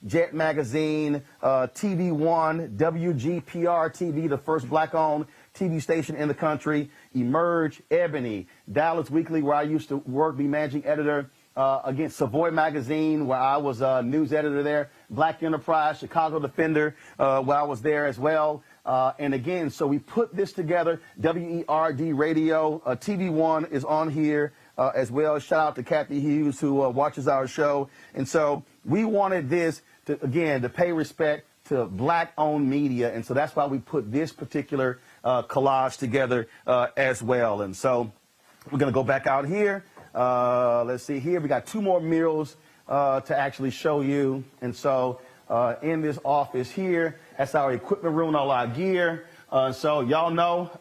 Jet Magazine, TV One, WGPR TV, the first Black-owned TV station in the country, Emerge, Ebony, Dallas Weekly, where I used to work, be managing editor, against Savoy Magazine, where I was a news editor there, Black Enterprise, Chicago Defender, where I was there as well. And again, so we put this together, WERD Radio, TV One is on here as well. Shout out to Kathy Hughes, who watches our show. And so we wanted this to, again, to pay respect to Black-owned media. And so that's why we put this particular collage together as well. And so we're going to go back out here. Let's see here. We got two more murals to actually show you. And so in this office here, that's our equipment room, all our gear. So y'all know,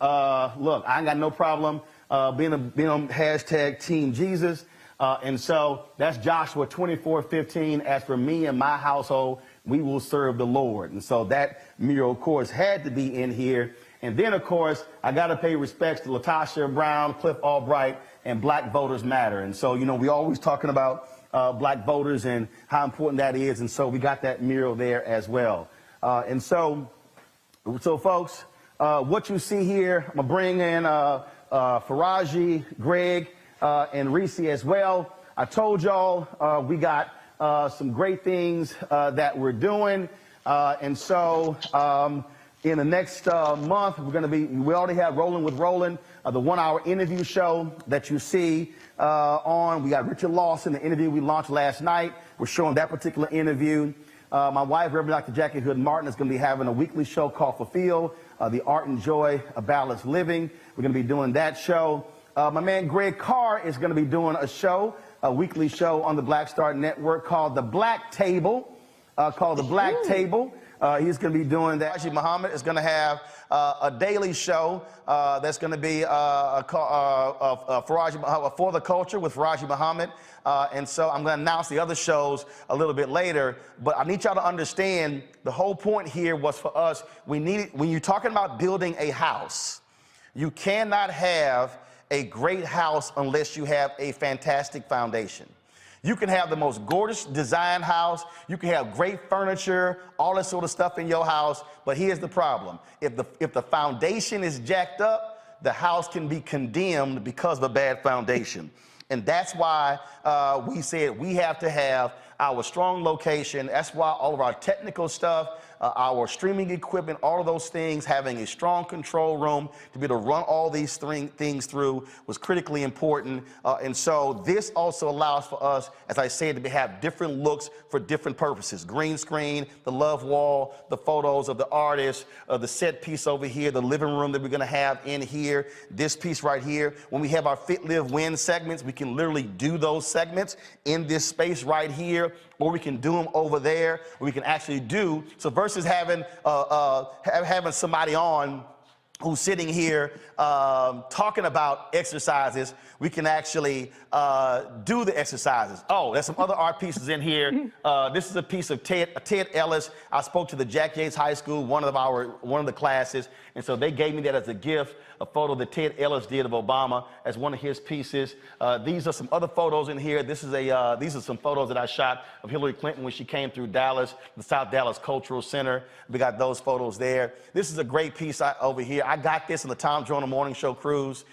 look, I ain't got no problem being on hashtag Team Jesus. And so that's Joshua 24:15. As for me and my household, we will serve the Lord. And so that mural, of course, had to be in here. And then, of course, I got to pay respects to Latasha Brown, Cliff Albright, and Black Voters Matter. And so, you know, we always talking about Black voters and how important that is. And so we got that mural there as well. And so folks, what you see here, I'm going to bring in Faraji, Greg, and Reese as well. I told y'all we got some great things that we're doing. And so in the next month, we already have Rolling with Roland, the 1-hour interview show that you see on. We got Richard Lawson, the interview we launched last night. We're showing that particular interview. My wife, Reverend Dr. Jackie Hood Martin, is going to be having a weekly show called Fulfill, the Art and Joy of Balanced Living. We're going to be doing that show. My man Greg Carr is going to be doing a show, a weekly show on the Black Star Network called The Black Table. He's going to be doing that. Rashid Muhammad is going to have a daily show that's going to be For the Culture with Faraji Muhammad. And so I'm going to announce the other shows a little bit later. But I need y'all to understand the whole point here was for us, when you're talking about building a house, you cannot have a great house unless you have a fantastic foundation. You can have the most gorgeous design house, you can have great furniture, all that sort of stuff in your house, but here's the problem. If the foundation is jacked up, the house can be condemned because of a bad foundation. And that's why we said we have to have our strong location. That's why all of our technical stuff, our streaming equipment, all of those things, having a strong control room to be able to run all these things through was critically important. And so this also allows for us, as I said, to have different looks for different purposes. Green screen, the love wall, the photos of the artists, the set piece over here, the living room that we're going to have in here, this piece right here. When we have our Fit, Live, Win segments, we can literally do those segments in this space right here, or we can do them over there, or we can actually do, so versus having somebody on who's sitting here talking about exercises, we can actually do the exercises. Oh, there's some other art pieces in here. This is a piece of Ted Ellis. I spoke to the Jack Yates High School, one of the classes, and so they gave me that as a gift, a photo that Ted Ellis did of Obama as one of his pieces. These are some other photos in here. These are some photos that I shot of Hillary Clinton when she came through Dallas, the South Dallas Cultural Center. We got those photos there. This is a great piece over here. I got this in the Tom Joyner Morning Show cruise.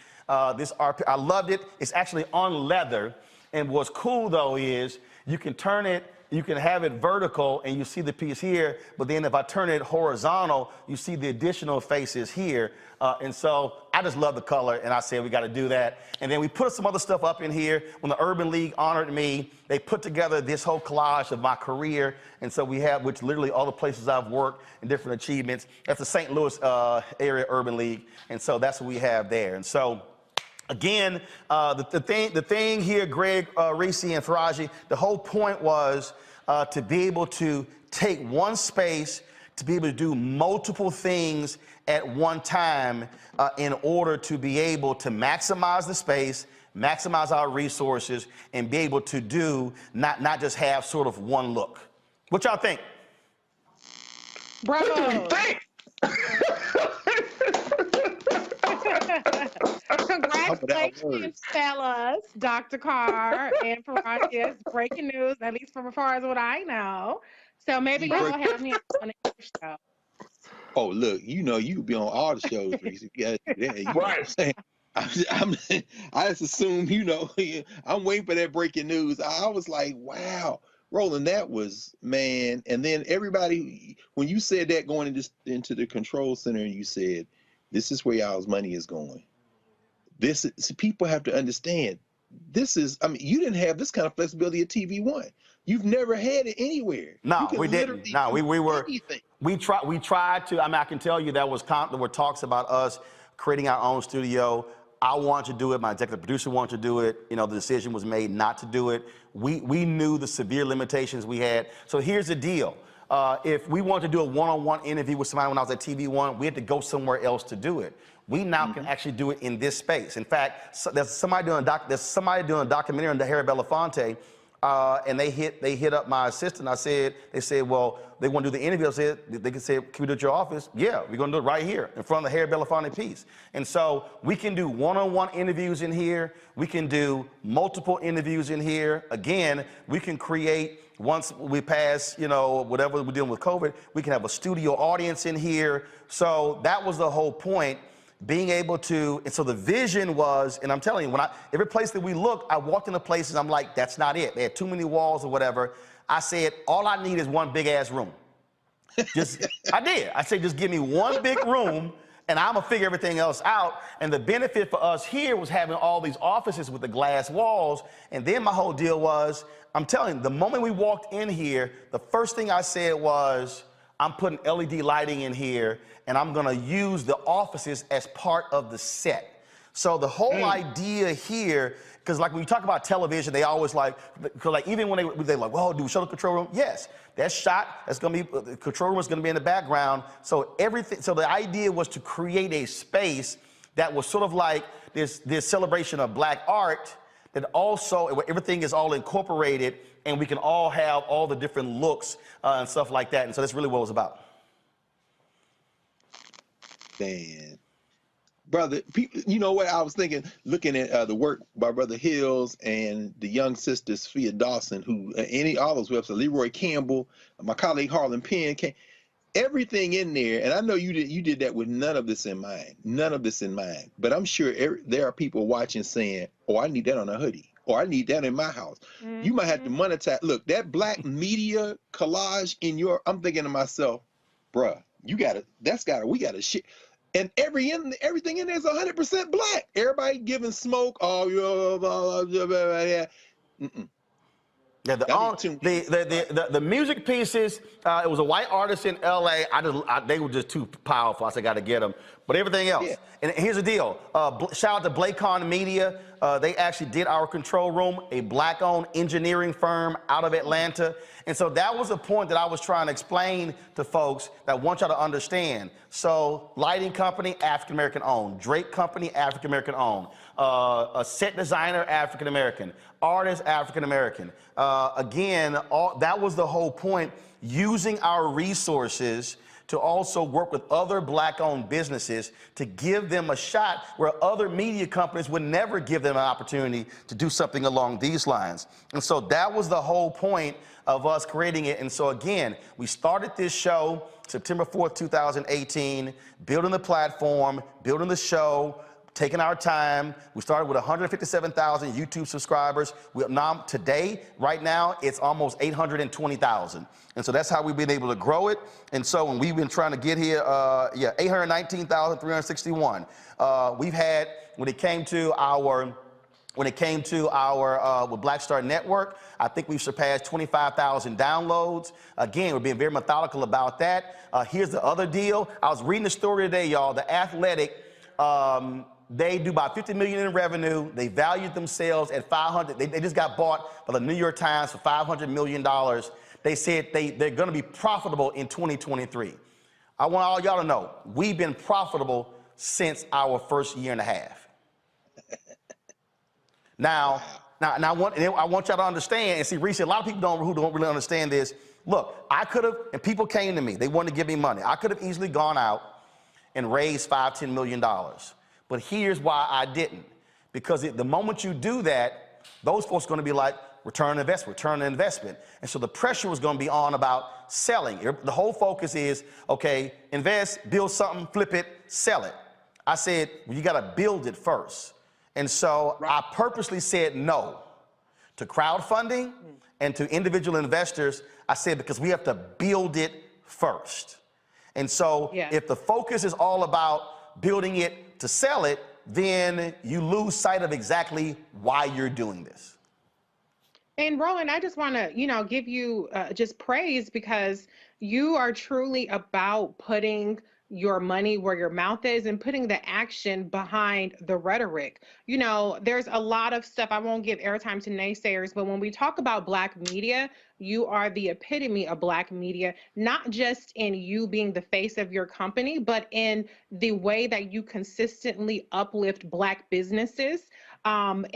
This art, I loved it. It's actually on leather. And what's cool though is you can turn it you can have it vertical and you see the piece here, but then if I turn it horizontal, you see the additional faces here. And so I just love the color, and I said we got to do that. And then we put some other stuff up in here. When the Urban League honored me, they put together this whole collage of my career. And so we have, which literally all the places I've worked and different achievements. That's the St. Louis area Urban League. And so that's what we have there. And so again, the thing here, Greg, Reese, and Faraji, the whole point was to be able to take one space, to be able to do multiple things at one time in order to be able to maximize the space, maximize our resources, and be able to do, not just have sort of one look. What y'all think? Bravo. What do you think? Congratulations, fellas, Dr. Carr and Faraji. Breaking news, at least from as far as what I know. So maybe y'all have me on the show. Oh, look, you know you be on all the shows, Reese. Yeah, you know what I'm saying? I just assume, you know, I'm waiting for that breaking news. I was like, wow, Roland, that was, man. And then everybody, when you said that going into the control center, and you said, this is where y'all's money is going. This is, people have to understand, this is, I mean, you didn't have this kind of flexibility at TV One. You've never had it anywhere. No, we didn't. No, we tried to. I mean, I can tell you there were talks about us creating our own studio. I wanted to do it. My executive producer wanted to do it. You know, the decision was made not to do it. We knew the severe limitations we had. So here's the deal. If we wanted to do a one-on-one interview with somebody when I was at TV One, we had to go somewhere else to do it. We now can actually do it in this space. In fact, there's somebody doing a documentary on the Harry Belafonte. And they hit up my assistant. They said, well, they want to do the interview. I said, they can say, can we do it at your office? Yeah, we're going to do it right here in front of the Harry Belafonte piece. And so we can do one-on-one interviews in here. We can do multiple interviews in here. Again, we can create, once we pass, you know, whatever we're dealing with COVID, we can have a studio audience in here. So that was the whole point. Being able to, and so the vision was, and I'm telling you, every place that we looked, I walked into places, I'm like, that's not it. They had too many walls or whatever. I said, all I need is one big ass room. I said, just give me one big room and I'm gonna figure everything else out. And the benefit for us here was having all these offices with the glass walls. And then my whole deal was, I'm telling you, the moment we walked in here, the first thing I said was, I'm putting LED lighting in here, and I'm gonna use the offices as part of the set. So the whole idea here, because like when you talk about television, they always like even when they're like, well, do we show the control room? Yes, that's shot. That's gonna be, the control room is gonna be in the background. So so the idea was to create a space that was sort of like this celebration of Black art, that also everything is all incorporated, and we can all have all the different looks and stuff like that. And so that's really what it was about. Man, brother, people, you know what I was thinking, looking at the work by Brother Hills and the young sister Sophia Dawson, who all those websites, Leroy Campbell, my colleague Harlan Penn, everything in there. And I know you did that with none of this in mind, but I'm sure there are people watching saying, oh, I need that on a hoodie, or I need that in my house. You might have to monetize. Look, that Black media collage in I'm thinking to myself, bruh, we gotta shit. And everything in there is 100% Black. Everybody giving smoke. Oh, yeah. Yeah, the music pieces, it was a white artist in LA. They were just too powerful. I said, got to get them. But everything else. Yeah. And here's the deal. Shout out to Blakon Media. They actually did our control room, a Black-owned engineering firm out of Atlanta. And so that was a point that I was trying to explain to folks that I want y'all to understand. So lighting company, African-American owned. Drake company, African-American owned. A set designer, African-American. Artist, African-American. Again, that was the whole point, using our resources to also work with other Black-owned businesses to give them a shot where other media companies would never give them an opportunity to do something along these lines. And so that was the whole point of us creating it. And so again, we started this show September 4th, 2018, building the platform, building the show, taking our time. We started with 157,000 YouTube subscribers. Now, today, right now, it's almost 820,000. And so that's how we've been able to grow it. And so when we've been trying to get here, 819,361. We've had, when it came to our with Black Star Network, I think we've surpassed 25,000 downloads. Again, we're being very methodical about that. Here's the other deal. I was reading the story today, y'all. The Athletic, they do about $50 million in revenue. They valued themselves at 500. They just got bought by the New York Times for $500 million. They said they're going to be profitable in 2023. I want all y'all to know, we've been profitable since our first year and a half. Now, I want y'all to understand, and see, Reese, a lot of people who don't really understand this. Look, I could have, and people came to me, they wanted to give me money. I could have easily gone out and raised $5-10 million. But here's why I didn't. Because the moment you do that, those folks are going to be like, return on investment. And so the pressure was going to be on about selling. The whole focus is, okay, invest, build something, flip it, sell it. I said, well, you got to build it first. And so I purposely said no to crowdfunding and to individual investors. I said, because we have to build it first. And so if the focus is all about building it to sell it, then you lose sight of exactly why you're doing this. And Roland, I just want to, give you just praise, because you are truly about putting your money where your mouth is and putting the action behind the rhetoric. There's a lot of stuff. I won't give airtime to naysayers, but when we talk about Black media, you are the epitome of Black media, not just in you being the face of your company, but in the way that you consistently uplift Black businesses. And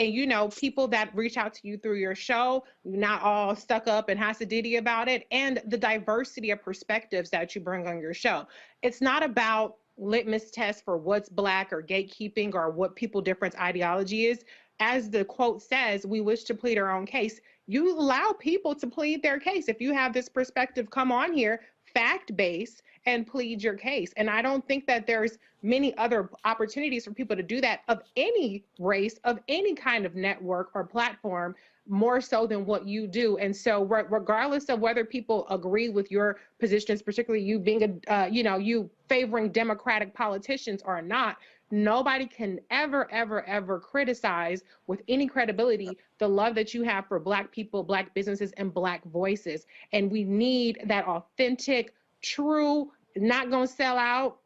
people that reach out to you through your show, not all stuck up and Hasididi about it, and the diversity of perspectives that you bring on your show. It's not about litmus tests for what's Black or gatekeeping or what people's different ideology is. As the quote says, we wish to plead our own case. You allow people to plead their case. If you have this perspective, come on here, fact-based, and plead your case. And I don't think that there's many other opportunities for people to do that of any race, of any kind of network or platform, more so than what you do. And so regardless of whether people agree with your positions, particularly you being you favoring Democratic politicians or not, nobody can ever criticize with any credibility the love that you have for Black people, Black businesses, and Black voices. And we need that authentic, true, not gonna sell out,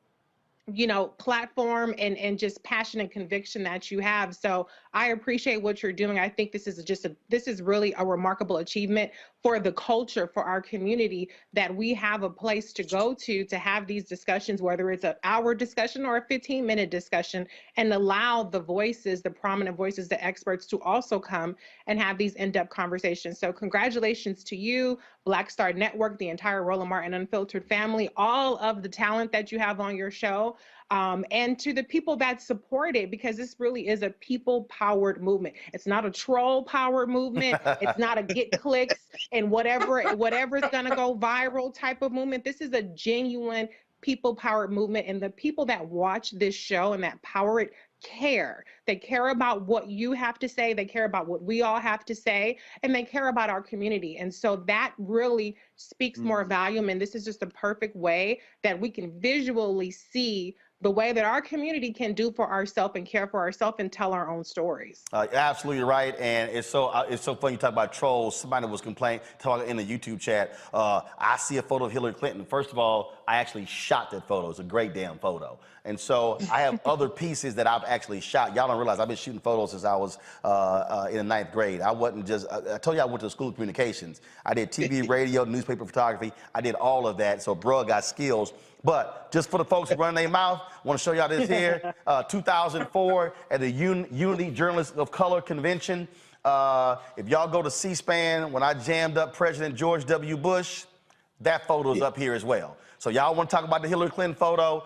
platform and just passion and conviction that you have. So I appreciate what you're doing. I think this is really a remarkable achievement for the culture, for our community, that we have a place to go to have these discussions, whether it's an hour discussion or a 15-minute discussion, and allow the voices, the prominent voices, the experts to also come and have these in-depth conversations. So congratulations to you, Black Star Network, the entire Roland Martin Unfiltered family, all of the talent that you have on your show. And to the people that support it, because this really is a people-powered movement. It's not a troll-powered movement. It's not a get clicks and whatever's gonna go viral type of movement. This is a genuine people-powered movement, and the people that watch this show and that power it care. They care about what you have to say. They care about what we all have to say, and they care about our community. And so that really speaks more volume. And this is just a perfect way that we can visually see the way that our community can do for ourselves and care for ourselves and tell our own stories. Absolutely right. And it's so funny you talk about trolls. Somebody was talking in the YouTube chat. I see a photo of Hillary Clinton. First of all, I actually shot that photo. It's a great damn photo. And so I have other pieces that I've actually shot. Y'all don't realize I've been shooting photos since I was in the 9th grade. I wasn't just, I told you I went to the School of Communications. I did TV, radio, newspaper photography. I did all of that. So bro got skills. But just for the folks who run their mouth, I want to show y'all this here. 2004 at the Unity Journalists of Color Convention. If y'all go to C-SPAN, when I jammed up President George W. Bush, that photo's up here as well. So y'all want to talk about the Hillary Clinton photo?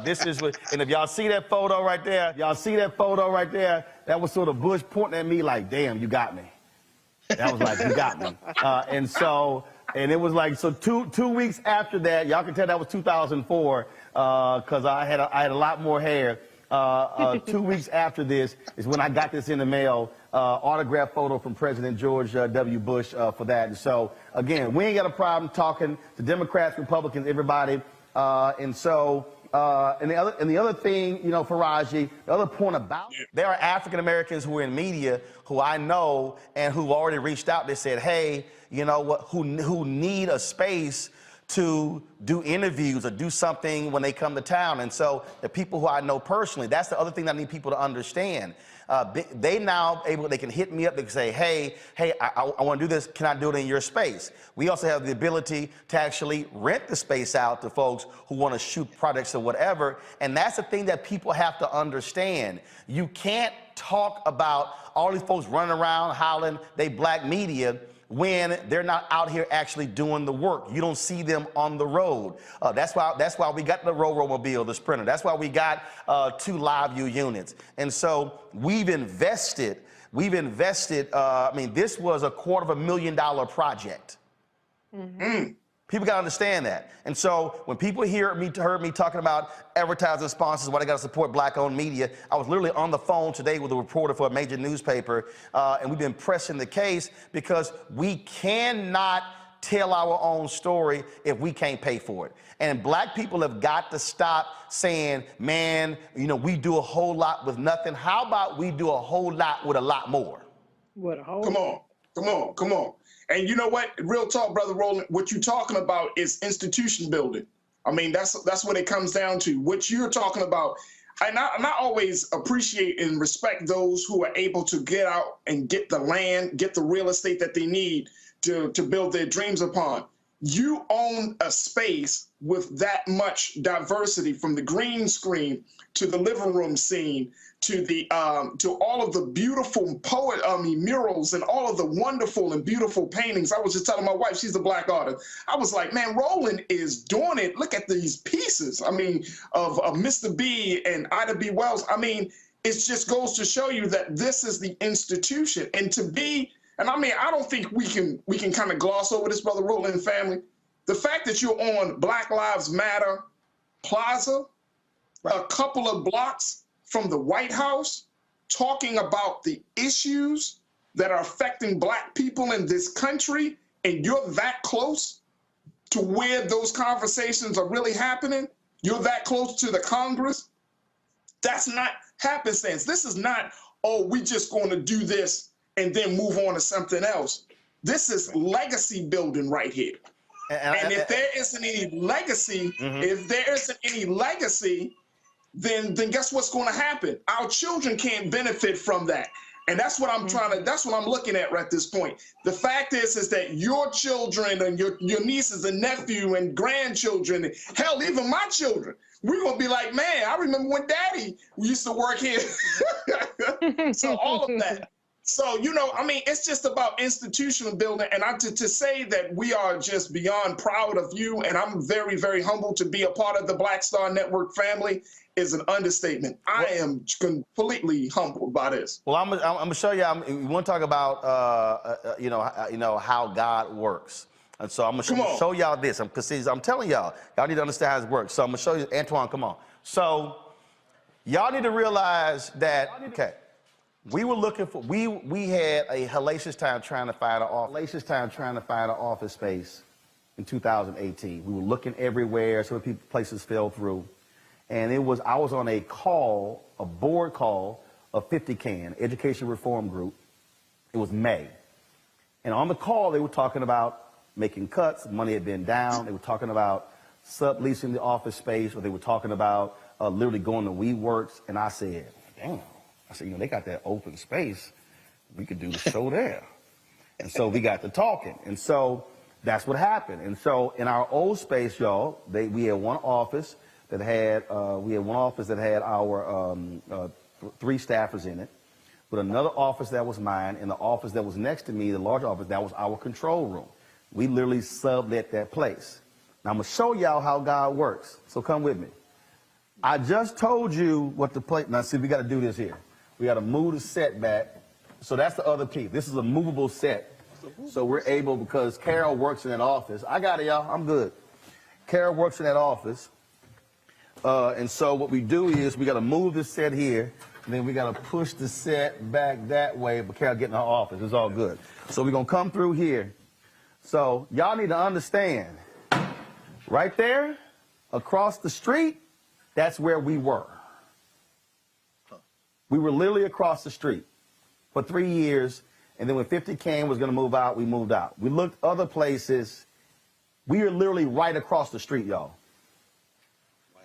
This is what, and if y'all see that photo right there, that was sort of Bush pointing at me like, damn, you got me. That was like, you got me. And it was like, so two weeks after that, y'all can tell that was 2004, because I had a lot more hair. 2 weeks after this is when I got this in the mail, autographed photo from President George W. Bush for that. And so, again, we ain't got a problem talking to Democrats, Republicans, everybody. And the other thing, you know, Faraji, the other point about there are African Americans who are in media who I know and who've already reached out. They said, hey, you know what, who need a space to do interviews or do something when they come to town. And so the people who I know personally, that's the other thing that I need people to understand. They now they can hit me up, they can say, hey, I want to do this, can I do it in your space? We also have the ability to actually rent the space out to folks who want to shoot projects or whatever. And that's the thing that people have to understand. You can't talk about all these folks running around hollering they black media when they're not out here actually doing the work. You don't see them on the road. That's why we got the Roll-Mobile, the Sprinter. That's why we got 2 live view units. And so we've invested, I mean, this was a $250,000 project. Mm-hmm. People got to understand that. And so when people heard me talking about advertising sponsors, why they got to support black-owned media, I was literally on the phone today with a reporter for a major newspaper, and we've been pressing the case because we cannot tell our own story if we can't pay for it. And black people have got to stop saying, man, you know, we do a whole lot with nothing. How about we do a whole lot with a lot more? What a whole Come on. And you know what? Real talk, Brother Roland, what you're talking about is institution building. I mean, that's what it comes down to. What you're talking about, and I always appreciate and respect those who are able to get out and get the land, get the real estate that they need to build their dreams upon. You own a space with that much diversity, from the green screen to the living room scene to the to all of the beautiful murals and all of the wonderful and beautiful paintings. I was just telling my wife, she's a black artist. I was like, man, Roland is doing it. Look at these pieces. I mean, of Mr. B and Ida B. Wells. I mean, it just goes to show you that this is the institution. And to be, and I mean, I don't think we can kind of gloss over this, Brother Roland family. The fact that you're on Black Lives Matter Plaza, a couple of blocks from the White House, talking about the issues that are affecting black people in this country, and you're that close to where those conversations are really happening, you're that close to the Congress, that's not happenstance. This is not, oh, we just going to do this and then move on to something else. This is legacy building right here. And if there isn't any legacy, then guess what's going to happen? Our children can't benefit from that. And that's what I'm that's what I'm looking at right at this point. The fact is that your children and your nieces and nephew and grandchildren, hell, even my children, we're going to be like, man, I remember when Daddy used to work here. So all of that. So, you know, I mean, it's just about institutional building. And to say that we are just beyond proud of you, and I'm very, very humbled to be a part of the Black Star Network family, is an understatement. I am completely humbled by this. Well, I'm gonna show you. We want to talk about, you know, how God works. And so I'm gonna show y'all this. Because I'm telling y'all need to understand how this works. So I'm gonna show you, Antoine, come on. So y'all need to realize that, okay, we were looking for, we had a hellacious time trying to find an office space in 2018. We were looking everywhere, so many places fell through. And I was on a board call of 50CAN, Education Reform Group. It was May. And on the call, they were talking about making cuts, money had been down. They were talking about subleasing the office space, or they were talking about literally going to WeWorks. And I said, damn. I said, you know, they got that open space. We could do the show there. And so we got to talking. And so that's what happened. And so in our old space, y'all, we had one office that had, our 3 staffers in it, with another office that was mine, and the office that was next to me, the large office, that was our control room. We literally sublet that place. Now I'm gonna show y'all how God works. So come with me. I just told you what the place, now see, we gotta do this here. We got to move the set back. So that's the other piece. This is a movable set. So we're able, because Carol works in that office. I got it, y'all. I'm good. Carol works in that office. And so what we do is we got to move the set here, and then we got to push the set back that way. But Carol, get in her office. It's all good. So we're going to come through here. So y'all need to understand, right there, across the street, that's where we were. We were literally across the street for 3 years. And then when 50 came, was going to move out, we moved out. We looked other places. We are literally right across the street, y'all.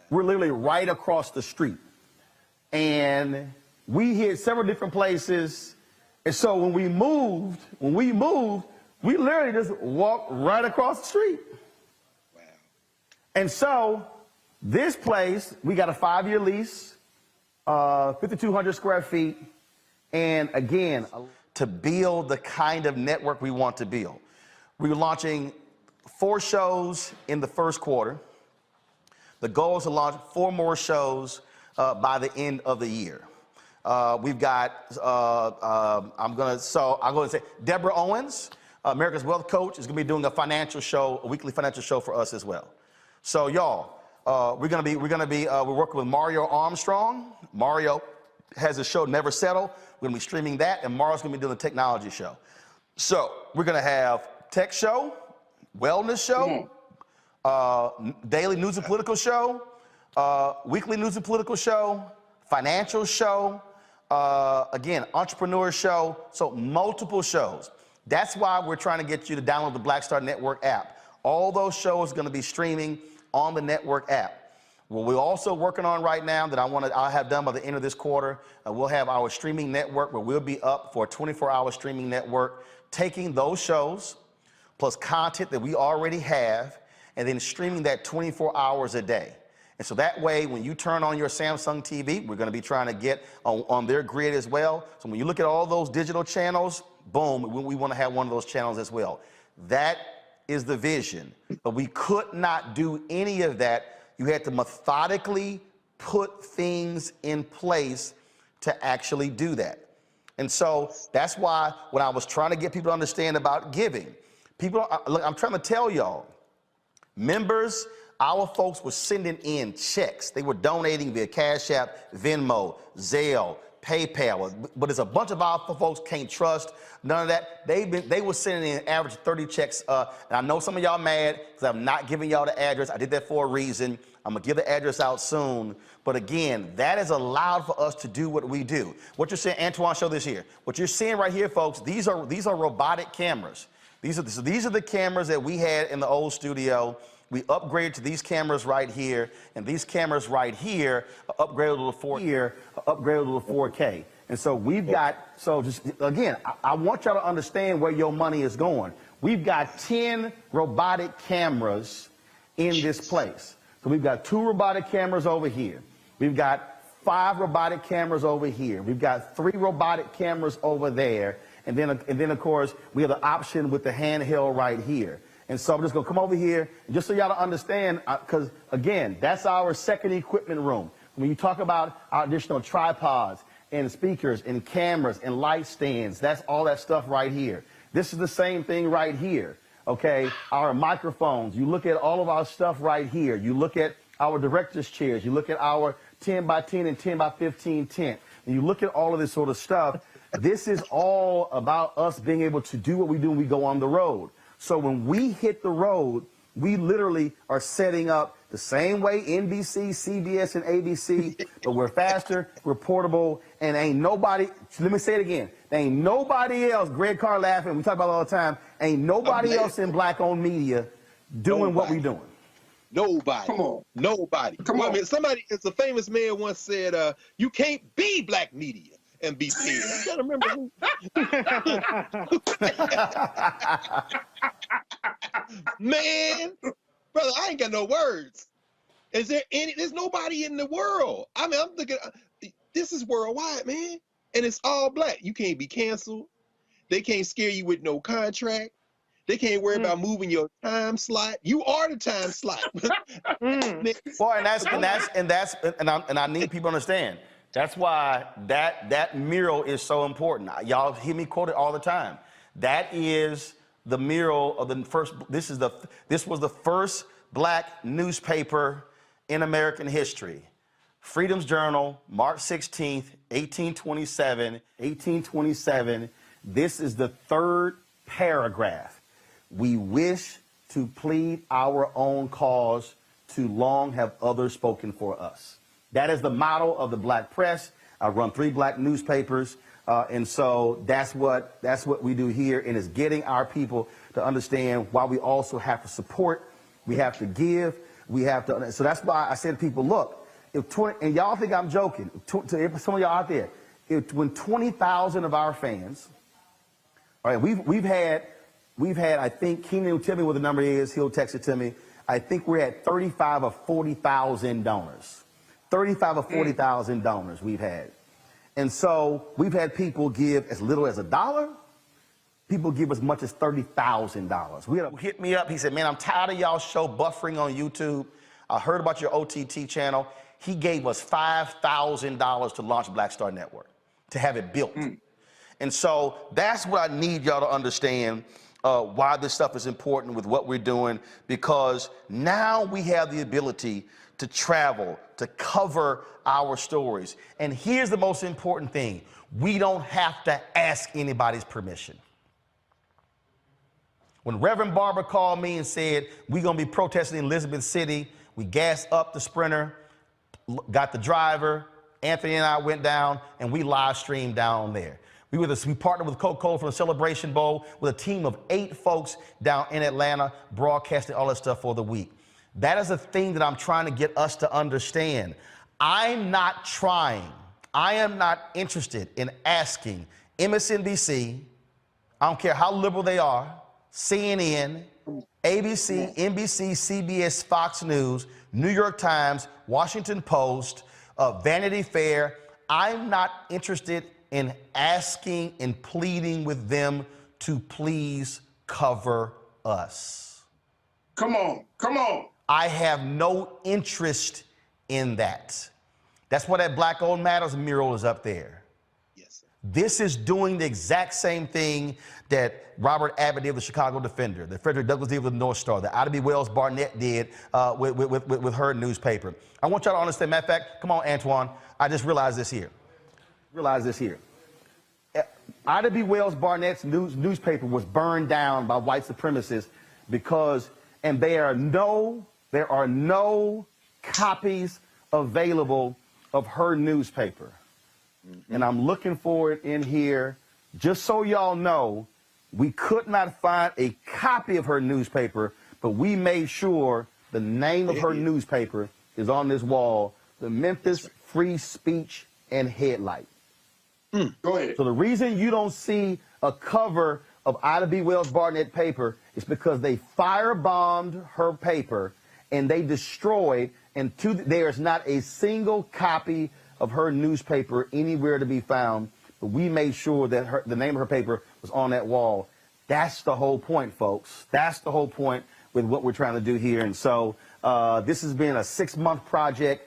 We're literally right across the street. And we hit several different places. And so when we moved, we literally just walked right across the street. Wow. And so this place, we got a 5-year lease, 5,200 square feet. And again, to build the kind of network we want to build. We're launching 4 shows in the first quarter. The goal is to launch 4 more shows by the end of the year. We've got, I'm going to say, Deborah Owens, America's Wealth Coach, is going to be doing a financial show, a weekly financial show for us as well. So y'all, we're working with Mario Armstrong. Mario has a show, Never Settle. We're going to be streaming that, and Mario's going to be doing a technology show. So we're going to have tech show, wellness show, daily news and political show, weekly news and political show, financial show, again, entrepreneur show, so multiple shows. That's why we're trying to get you to download the Black Star Network app. All those shows are going to be streaming on the network app. What we're also working on right now that I'll have done by the end of this quarter, we'll have our streaming network where we'll be up for a 24-hour streaming network, taking those shows plus content that we already have and then streaming that 24 hours a day. And so that way, when you turn on your Samsung TV, we're going to be trying to get on their grid as well. So when you look at all those digital channels, boom, we want to have one of those channels as well. That is the vision. But we could not do any of that. You had to methodically put things in place to actually do that. And so that's why when I was trying to get people to understand about giving, look, I'm trying to tell y'all, members, our folks were sending in checks. They were donating via Cash App, Venmo, Zelle, PayPal, but there's a bunch of our folks can't trust none of that. They were sending in an average 30 checks. And I know some of y'all mad because I'm not giving y'all the address. I did that for a reason. I'm gonna give the address out soon. But again, that has allowed for us to do what we do. What you're seeing, Antoine, show this here. What you're seeing right here, folks, these are robotic cameras. These are the cameras that we had in the old studio. We upgraded to these cameras right here, and these cameras right here are upgraded to 4K. And so we've got, so just again, I want y'all to understand where your money is going. We've got 10 robotic cameras in this place. So we've got 2 robotic cameras over here. We've got 5 robotic cameras over here. We've got 3 robotic cameras over there. And then of course, we have the option with the handheld right here. And so I'm just going to come over here, and just so y'all to understand, because, again, that's our second equipment room. When you talk about our additional tripods and speakers and cameras and light stands, that's all that stuff right here. This is the same thing right here, okay? Our microphones. You look at all of our stuff right here. You look at our director's chairs. You look at our 10 by 10 and 10 by 15 tent. And you look at all of this sort of stuff. This is all about us being able to do what we do when we go on the road. So when we hit the road, we literally are setting up the same way NBC, CBS, and ABC, but we're faster, we're portable, and ain't nobody, let me say it again, there ain't nobody else, Greg Carr laughing, we talk about it all the time, ain't nobody else in black-owned media doing what we doing. Nobody. Come on. Nobody. Come on. I mean, it's a famous man once said, you can't be black media and be paid. You gotta remember who. Man, brother, I ain't got no words. There's nobody in the world. I mean, I'm thinking, this is worldwide, man. And it's all black. You can't be canceled. They can't scare you with no contract. They can't worry about moving your time slot. You are the time slot. Boy, and I need people to understand. That's why that mural is so important. Y'all hear me quote it all the time. That is the mural of the first. This was the first black newspaper in American history. Freedom's Journal, March 16th, 1827, 1827. This is the third paragraph. We wish to plead our own cause, too long have others spoken for us. That is the motto of the Black press. I run 3 Black newspapers, and so that's what we do here, and it's getting our people to understand why we also have to support, we have to give, we have to. So that's why I said to people, look, if 20, and y'all think I'm joking, to some of y'all out there, when 20,000 of our fans, all right, we've had, I think Keenan will tell me what the number is. He'll text it to me. I think we're at 35 or 40,000 donors. 35 or 40,000 donors we've had. And so we've had people give as little as $1. People give as much as $30,000. We had a hit me up. He said, man, I'm tired of y'all show buffering on YouTube. I heard about your OTT channel. He gave us $5,000 to launch Black Star Network, to have it built. And so that's what I need y'all to understand, why this stuff is important with what we're doing, because now we have the ability to travel, to cover our stories. And here's the most important thing. We don't have to ask anybody's permission. When Reverend Barber called me and said, we're gonna be protesting in Elizabeth City, we gassed up the Sprinter, got the driver, Anthony and I went down, and we live streamed down there. We partnered with Coca-Cola for the Celebration Bowl with a team of 8 folks down in Atlanta, broadcasting all that stuff for the week. That is a thing that I'm trying to get us to understand. I am not interested in asking MSNBC, I don't care how liberal they are, CNN, ABC, NBC, CBS, Fox News, New York Times, Washington Post, Vanity Fair. I'm not interested in asking and pleading with them to please cover us. Come on, come on. I have no interest in that. That's why that Black Owned Matters mural is up there. Yes, sir. This is doing the exact same thing that Robert Abbott did with the Chicago Defender, that Frederick Douglass did with the North Star, that Ida B. Wells Barnett did with her newspaper. I want y'all to understand, matter of fact, come on, Antoine, I just realized this here. Ida B. Wells Barnett's newspaper was burned down by white supremacists because, and there are no copies available of her newspaper. And I'm looking for it in here. Just so y'all know, we could not find a copy of her newspaper, but we made sure the name of her newspaper is on this wall, the Memphis Free Speech and Headlight. Go ahead. So the reason you don't see a cover of Ida B. Wells Barnett paper is because they firebombed her paper and they destroyed, and there's not a single copy of her newspaper anywhere to be found. But we made sure that the name of her paper was on that wall. That's the whole point, folks. That's the whole point with what we're trying to do here. And so this has been a 6-month project,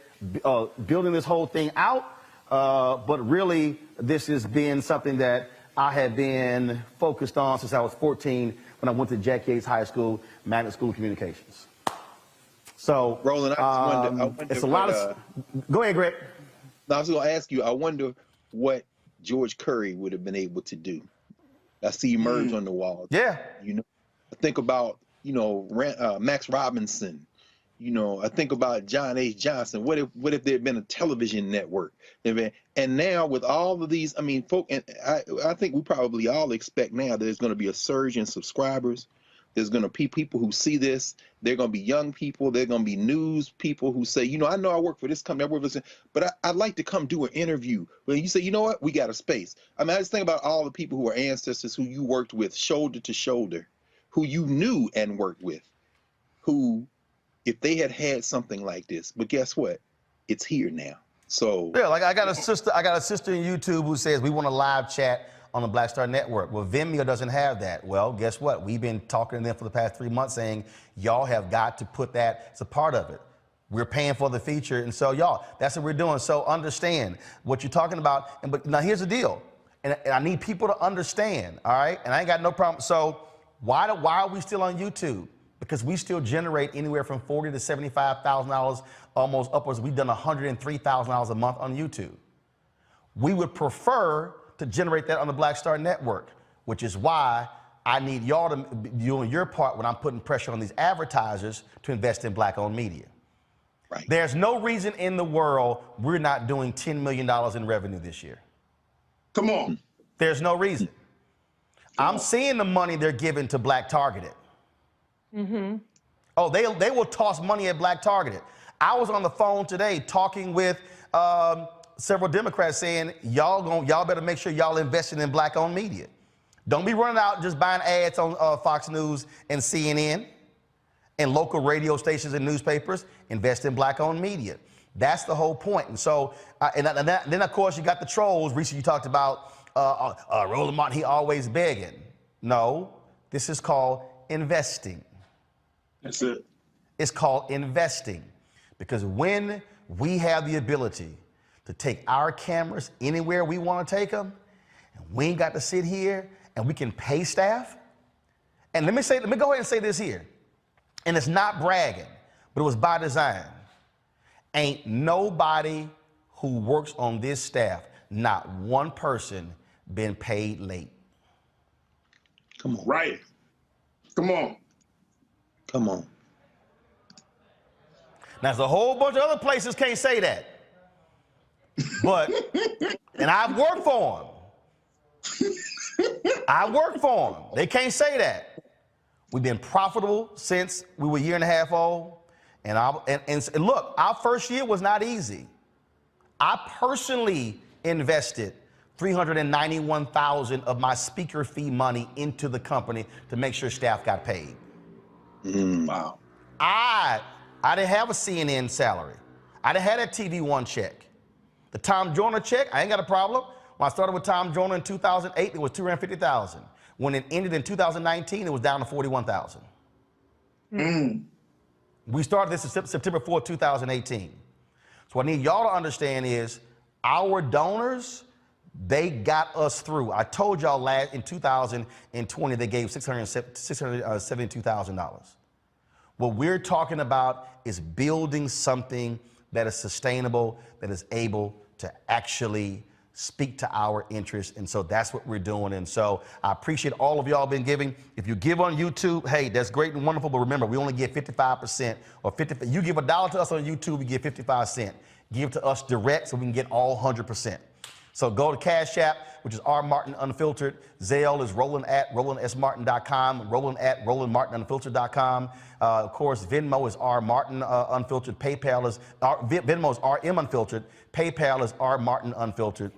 building this whole thing out. But really, this has been something that I have been focused on since I was 14 when I went to Jack Yates High School, Magnet School of Communications. So, Roland, I wonder it's a lot of. Go ahead, Greg. No, I was going to ask you. I wonder what George Curry would have been able to do. I see you merge on the wall. Yeah. You know, I think about Max Robinson. You know, I think about John H. Johnson. What if there had been a television network? And now with all of these, I mean, and I think we probably all expect now there's going to be a surge in subscribers. There's going to be people who see this. They're going to be young people. They're going to be news people who say, you know, I know I work for this company, I work for this, but I'd like to come do an interview. Well, you say, you know what? We got a space. I mean, I just think about all the people who are ancestors who you worked with shoulder to shoulder, who you knew and worked with, who, if they had had something like this, but guess what? It's here now. So yeah, like I got a sister in YouTube who says we want a live chat on the Black Star Network. Well, Vimeo doesn't have that. Well, guess what? We've been talking to them for the past 3 months saying, y'all have got to put that as a part of it. We're paying for the feature. And so y'all, that's what we're doing. So understand what you're talking about. But now here's the deal. And I need people to understand, all right? And I ain't got no problem. So why are we still on YouTube? because we still generate anywhere from $40,000 to $75,000, almost upwards. We've done $103,000 a month on YouTube. We would prefer to generate that on the Black Star Network, which is why I need y'all to be doing your part when I'm putting pressure on these advertisers to invest in Black-owned media. Right. There's no reason in the world we're not doing $10 million in revenue this year. Come on. There's no reason. I'm seeing the money they're giving to Black Targeted. Mm-hmm. Oh, they will toss money at Black Targeted. I was on the phone today talking with several Democrats saying, y'all better make sure y'all investing in Black-owned media. Don't be running out and just buying ads on Fox News and CNN and local radio stations and newspapers. Invest in Black-owned media. That's the whole point. And so, then of course you got the trolls. Recently you talked about Roland Martin, he always begging. No, this is called investing. That's it. It's called investing. Because when we have the ability to take our cameras anywhere we want to take them, and we ain't got to sit here and we can pay staff. And let me go ahead and say this here. And it's not bragging, but it was by design. Ain't nobody who works on this staff, not one person, been paid late. Come on. Right. Come on. Come on. Now, there's a whole bunch of other places can't say that. But, and I've worked for them. I work for them. They can't say that. We've been profitable since we were a year and a half old. And look, our first year was not easy. I personally invested $391,000 of my speaker fee money into the company to make sure staff got paid. Wow. I didn't have a CNN salary. I didn't have that TV One check. The Tom Joyner check, I ain't got a problem. When I started with Tom Joyner in 2008, it was $250,000. When it ended in 2019, it was down to $41,000. We started this September 4th, 2018. So what I need y'all to understand is our donors, they got us through. I told y'all in 2020, they gave $672,000. What we're talking about is building something that is sustainable, that is able to actually speak to our interests. And so that's what we're doing. And so I appreciate all of y'all been giving. If you give on YouTube, hey, that's great and wonderful. But remember, we only get 55% or 50. You give $1 to us on YouTube, we get 55 cents. Give to us direct so we can get all 100%. So go to Cash App, which is R Martin Unfiltered. Zelle is Roland@RolandSMartin.com. Roland@RolandMartinUnfiltered.com. Of course, Venmo is R Martin Unfiltered. PayPal is Venmo is RM Unfiltered. PayPal is R Martin Unfiltered.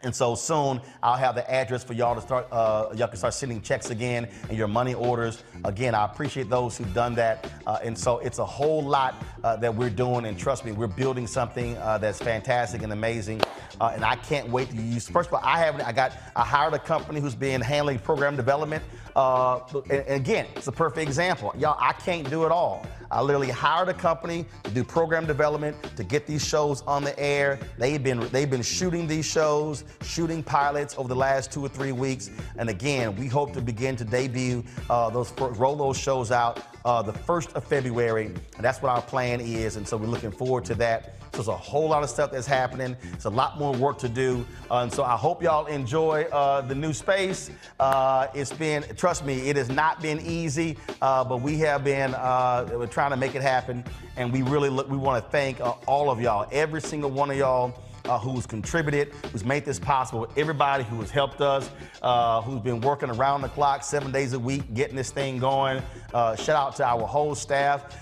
And so soon I'll have the address for y'all to start, y'all can start sending checks again and your money orders. Again, I appreciate those who've done that. And so it's a whole lot that we're doing. And trust me, we're building something that's fantastic and amazing. And I can't wait to use, first of all, I hired a company who's been handling program development. And again, it's a perfect example. Y'all, I can't do it all. I literally hired a company to do program development, to get these shows on the air. They've been shooting these shows, shooting pilots over the last 2 or 3 weeks. And again, we hope to begin to debut roll those shows out the 1st of February. And that's what our plan is. And so we're looking forward to that. So there's a whole lot of stuff that's happening. It's a lot more work to do. And so I hope y'all enjoy the new space. It's been, trust me, it has not been easy, but we have been trying to make it happen. And we want to thank all of y'all, every single one of y'all who's contributed, who's made this possible, everybody who has helped us, who's been working around the clock 7 days a week, getting this thing going. Shout out to our whole staff,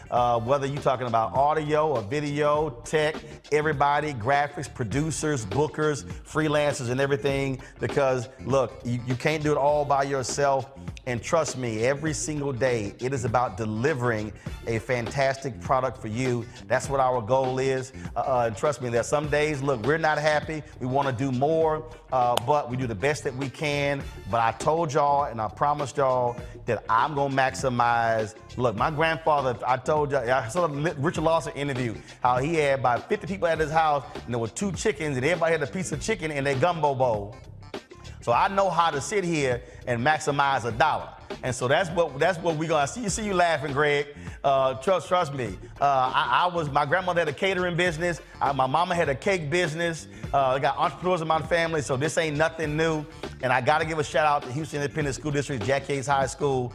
whether you're talking about audio or video, tech, everybody, graphics, producers, bookers, freelancers, and everything. Because look, you can't do it all by yourself. And trust me, every single day, it is about delivering a fantastic product for you. That's what our goal is. And trust me, there's some days, look, we're not happy. We want to do more, but we do the best that we can. But I told y'all and I promised y'all that I'm going to maximize. Look, my grandfather, I told y'all, I saw the Richard Lawson interview, how he had about 50 people at his house, and there were 2 chickens, and everybody had a piece of chicken in their gumbo bowl. So So I know how to sit here and maximize a dollar. And so that's what we're gonna see you laughing, Greg. Trust me. My grandmother had a catering business. My mama had a cake business. I got entrepreneurs in my family, so this ain't nothing new. And I gotta give a shout out to Houston Independent School District, Jack Yates High School,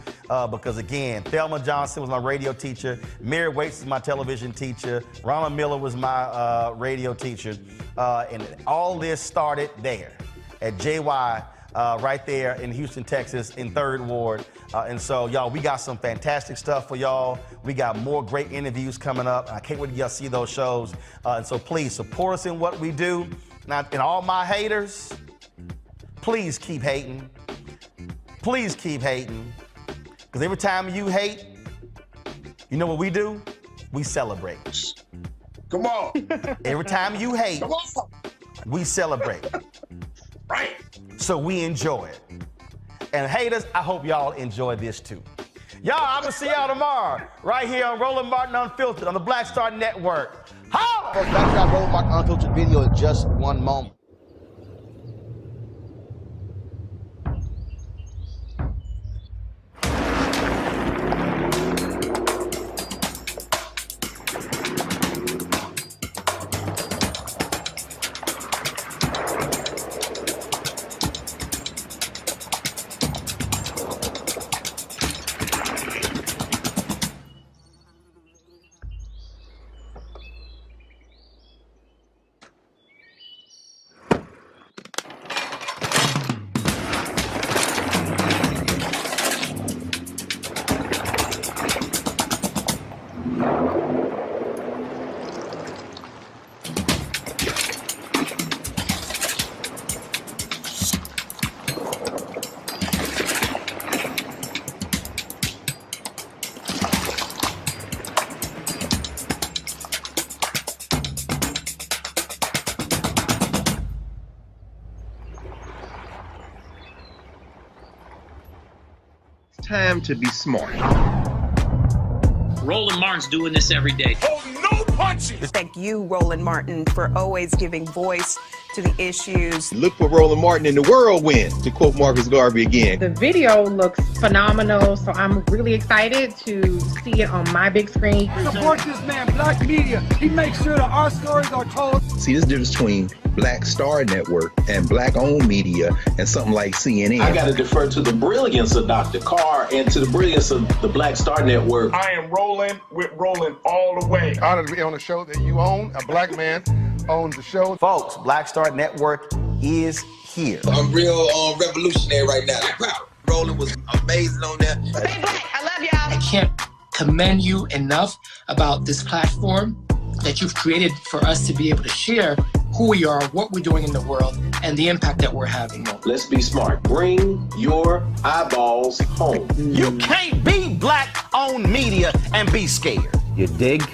because again, Thelma Johnson was my radio teacher. Mary Waits was my television teacher. Ronald Miller was my radio teacher. And all this started there at JY. Right there in Houston, Texas, in 3rd Ward. And so, y'all, we got some fantastic stuff for y'all. We got more great interviews coming up. I can't wait to y'all see those shows. And so please support us in what we do. Now, and all my haters, please keep hating. Please keep hating. Because every time you hate, you know what we do? We celebrate. Come on. Every time you hate, come on, we celebrate. Right. So we enjoy it. And haters, I hope y'all enjoy this too. Y'all, I'm gonna see y'all tomorrow, right here on Roland Martin Unfiltered on the Black Star Network. Holla! Back to that Roland Martin Unfiltered video in just one moment. Time to be smart. Roland Martin's doing this every day. Oh, no punches! Thank you, Roland Martin, for always giving voice to the issues. Look for Roland Martin in the whirlwind, to quote Marcus Garvey again. The video looks phenomenal, so I'm really excited to see it on my big screen. Support this man, Black Media. He makes sure that our stories are told. See, this difference between Black Star Network and Black-owned media and something like CNN. I got to defer to the brilliance of Dr. Carr and to the brilliance of the Black Star Network. I am rolling with Roland all the way. Honored to be on a show that you own. A black man owns the show. Folks, Black Star Network is here. I'm real revolutionary right now. Roland was amazing on there. Stay black. I love y'all. I can't commend you enough about this platform that you've created for us to be able to share who we are, what we're doing in the world, and the impact that we're having. Let's be smart. Bring your eyeballs home. You can't be Black-owned media and be scared. You dig?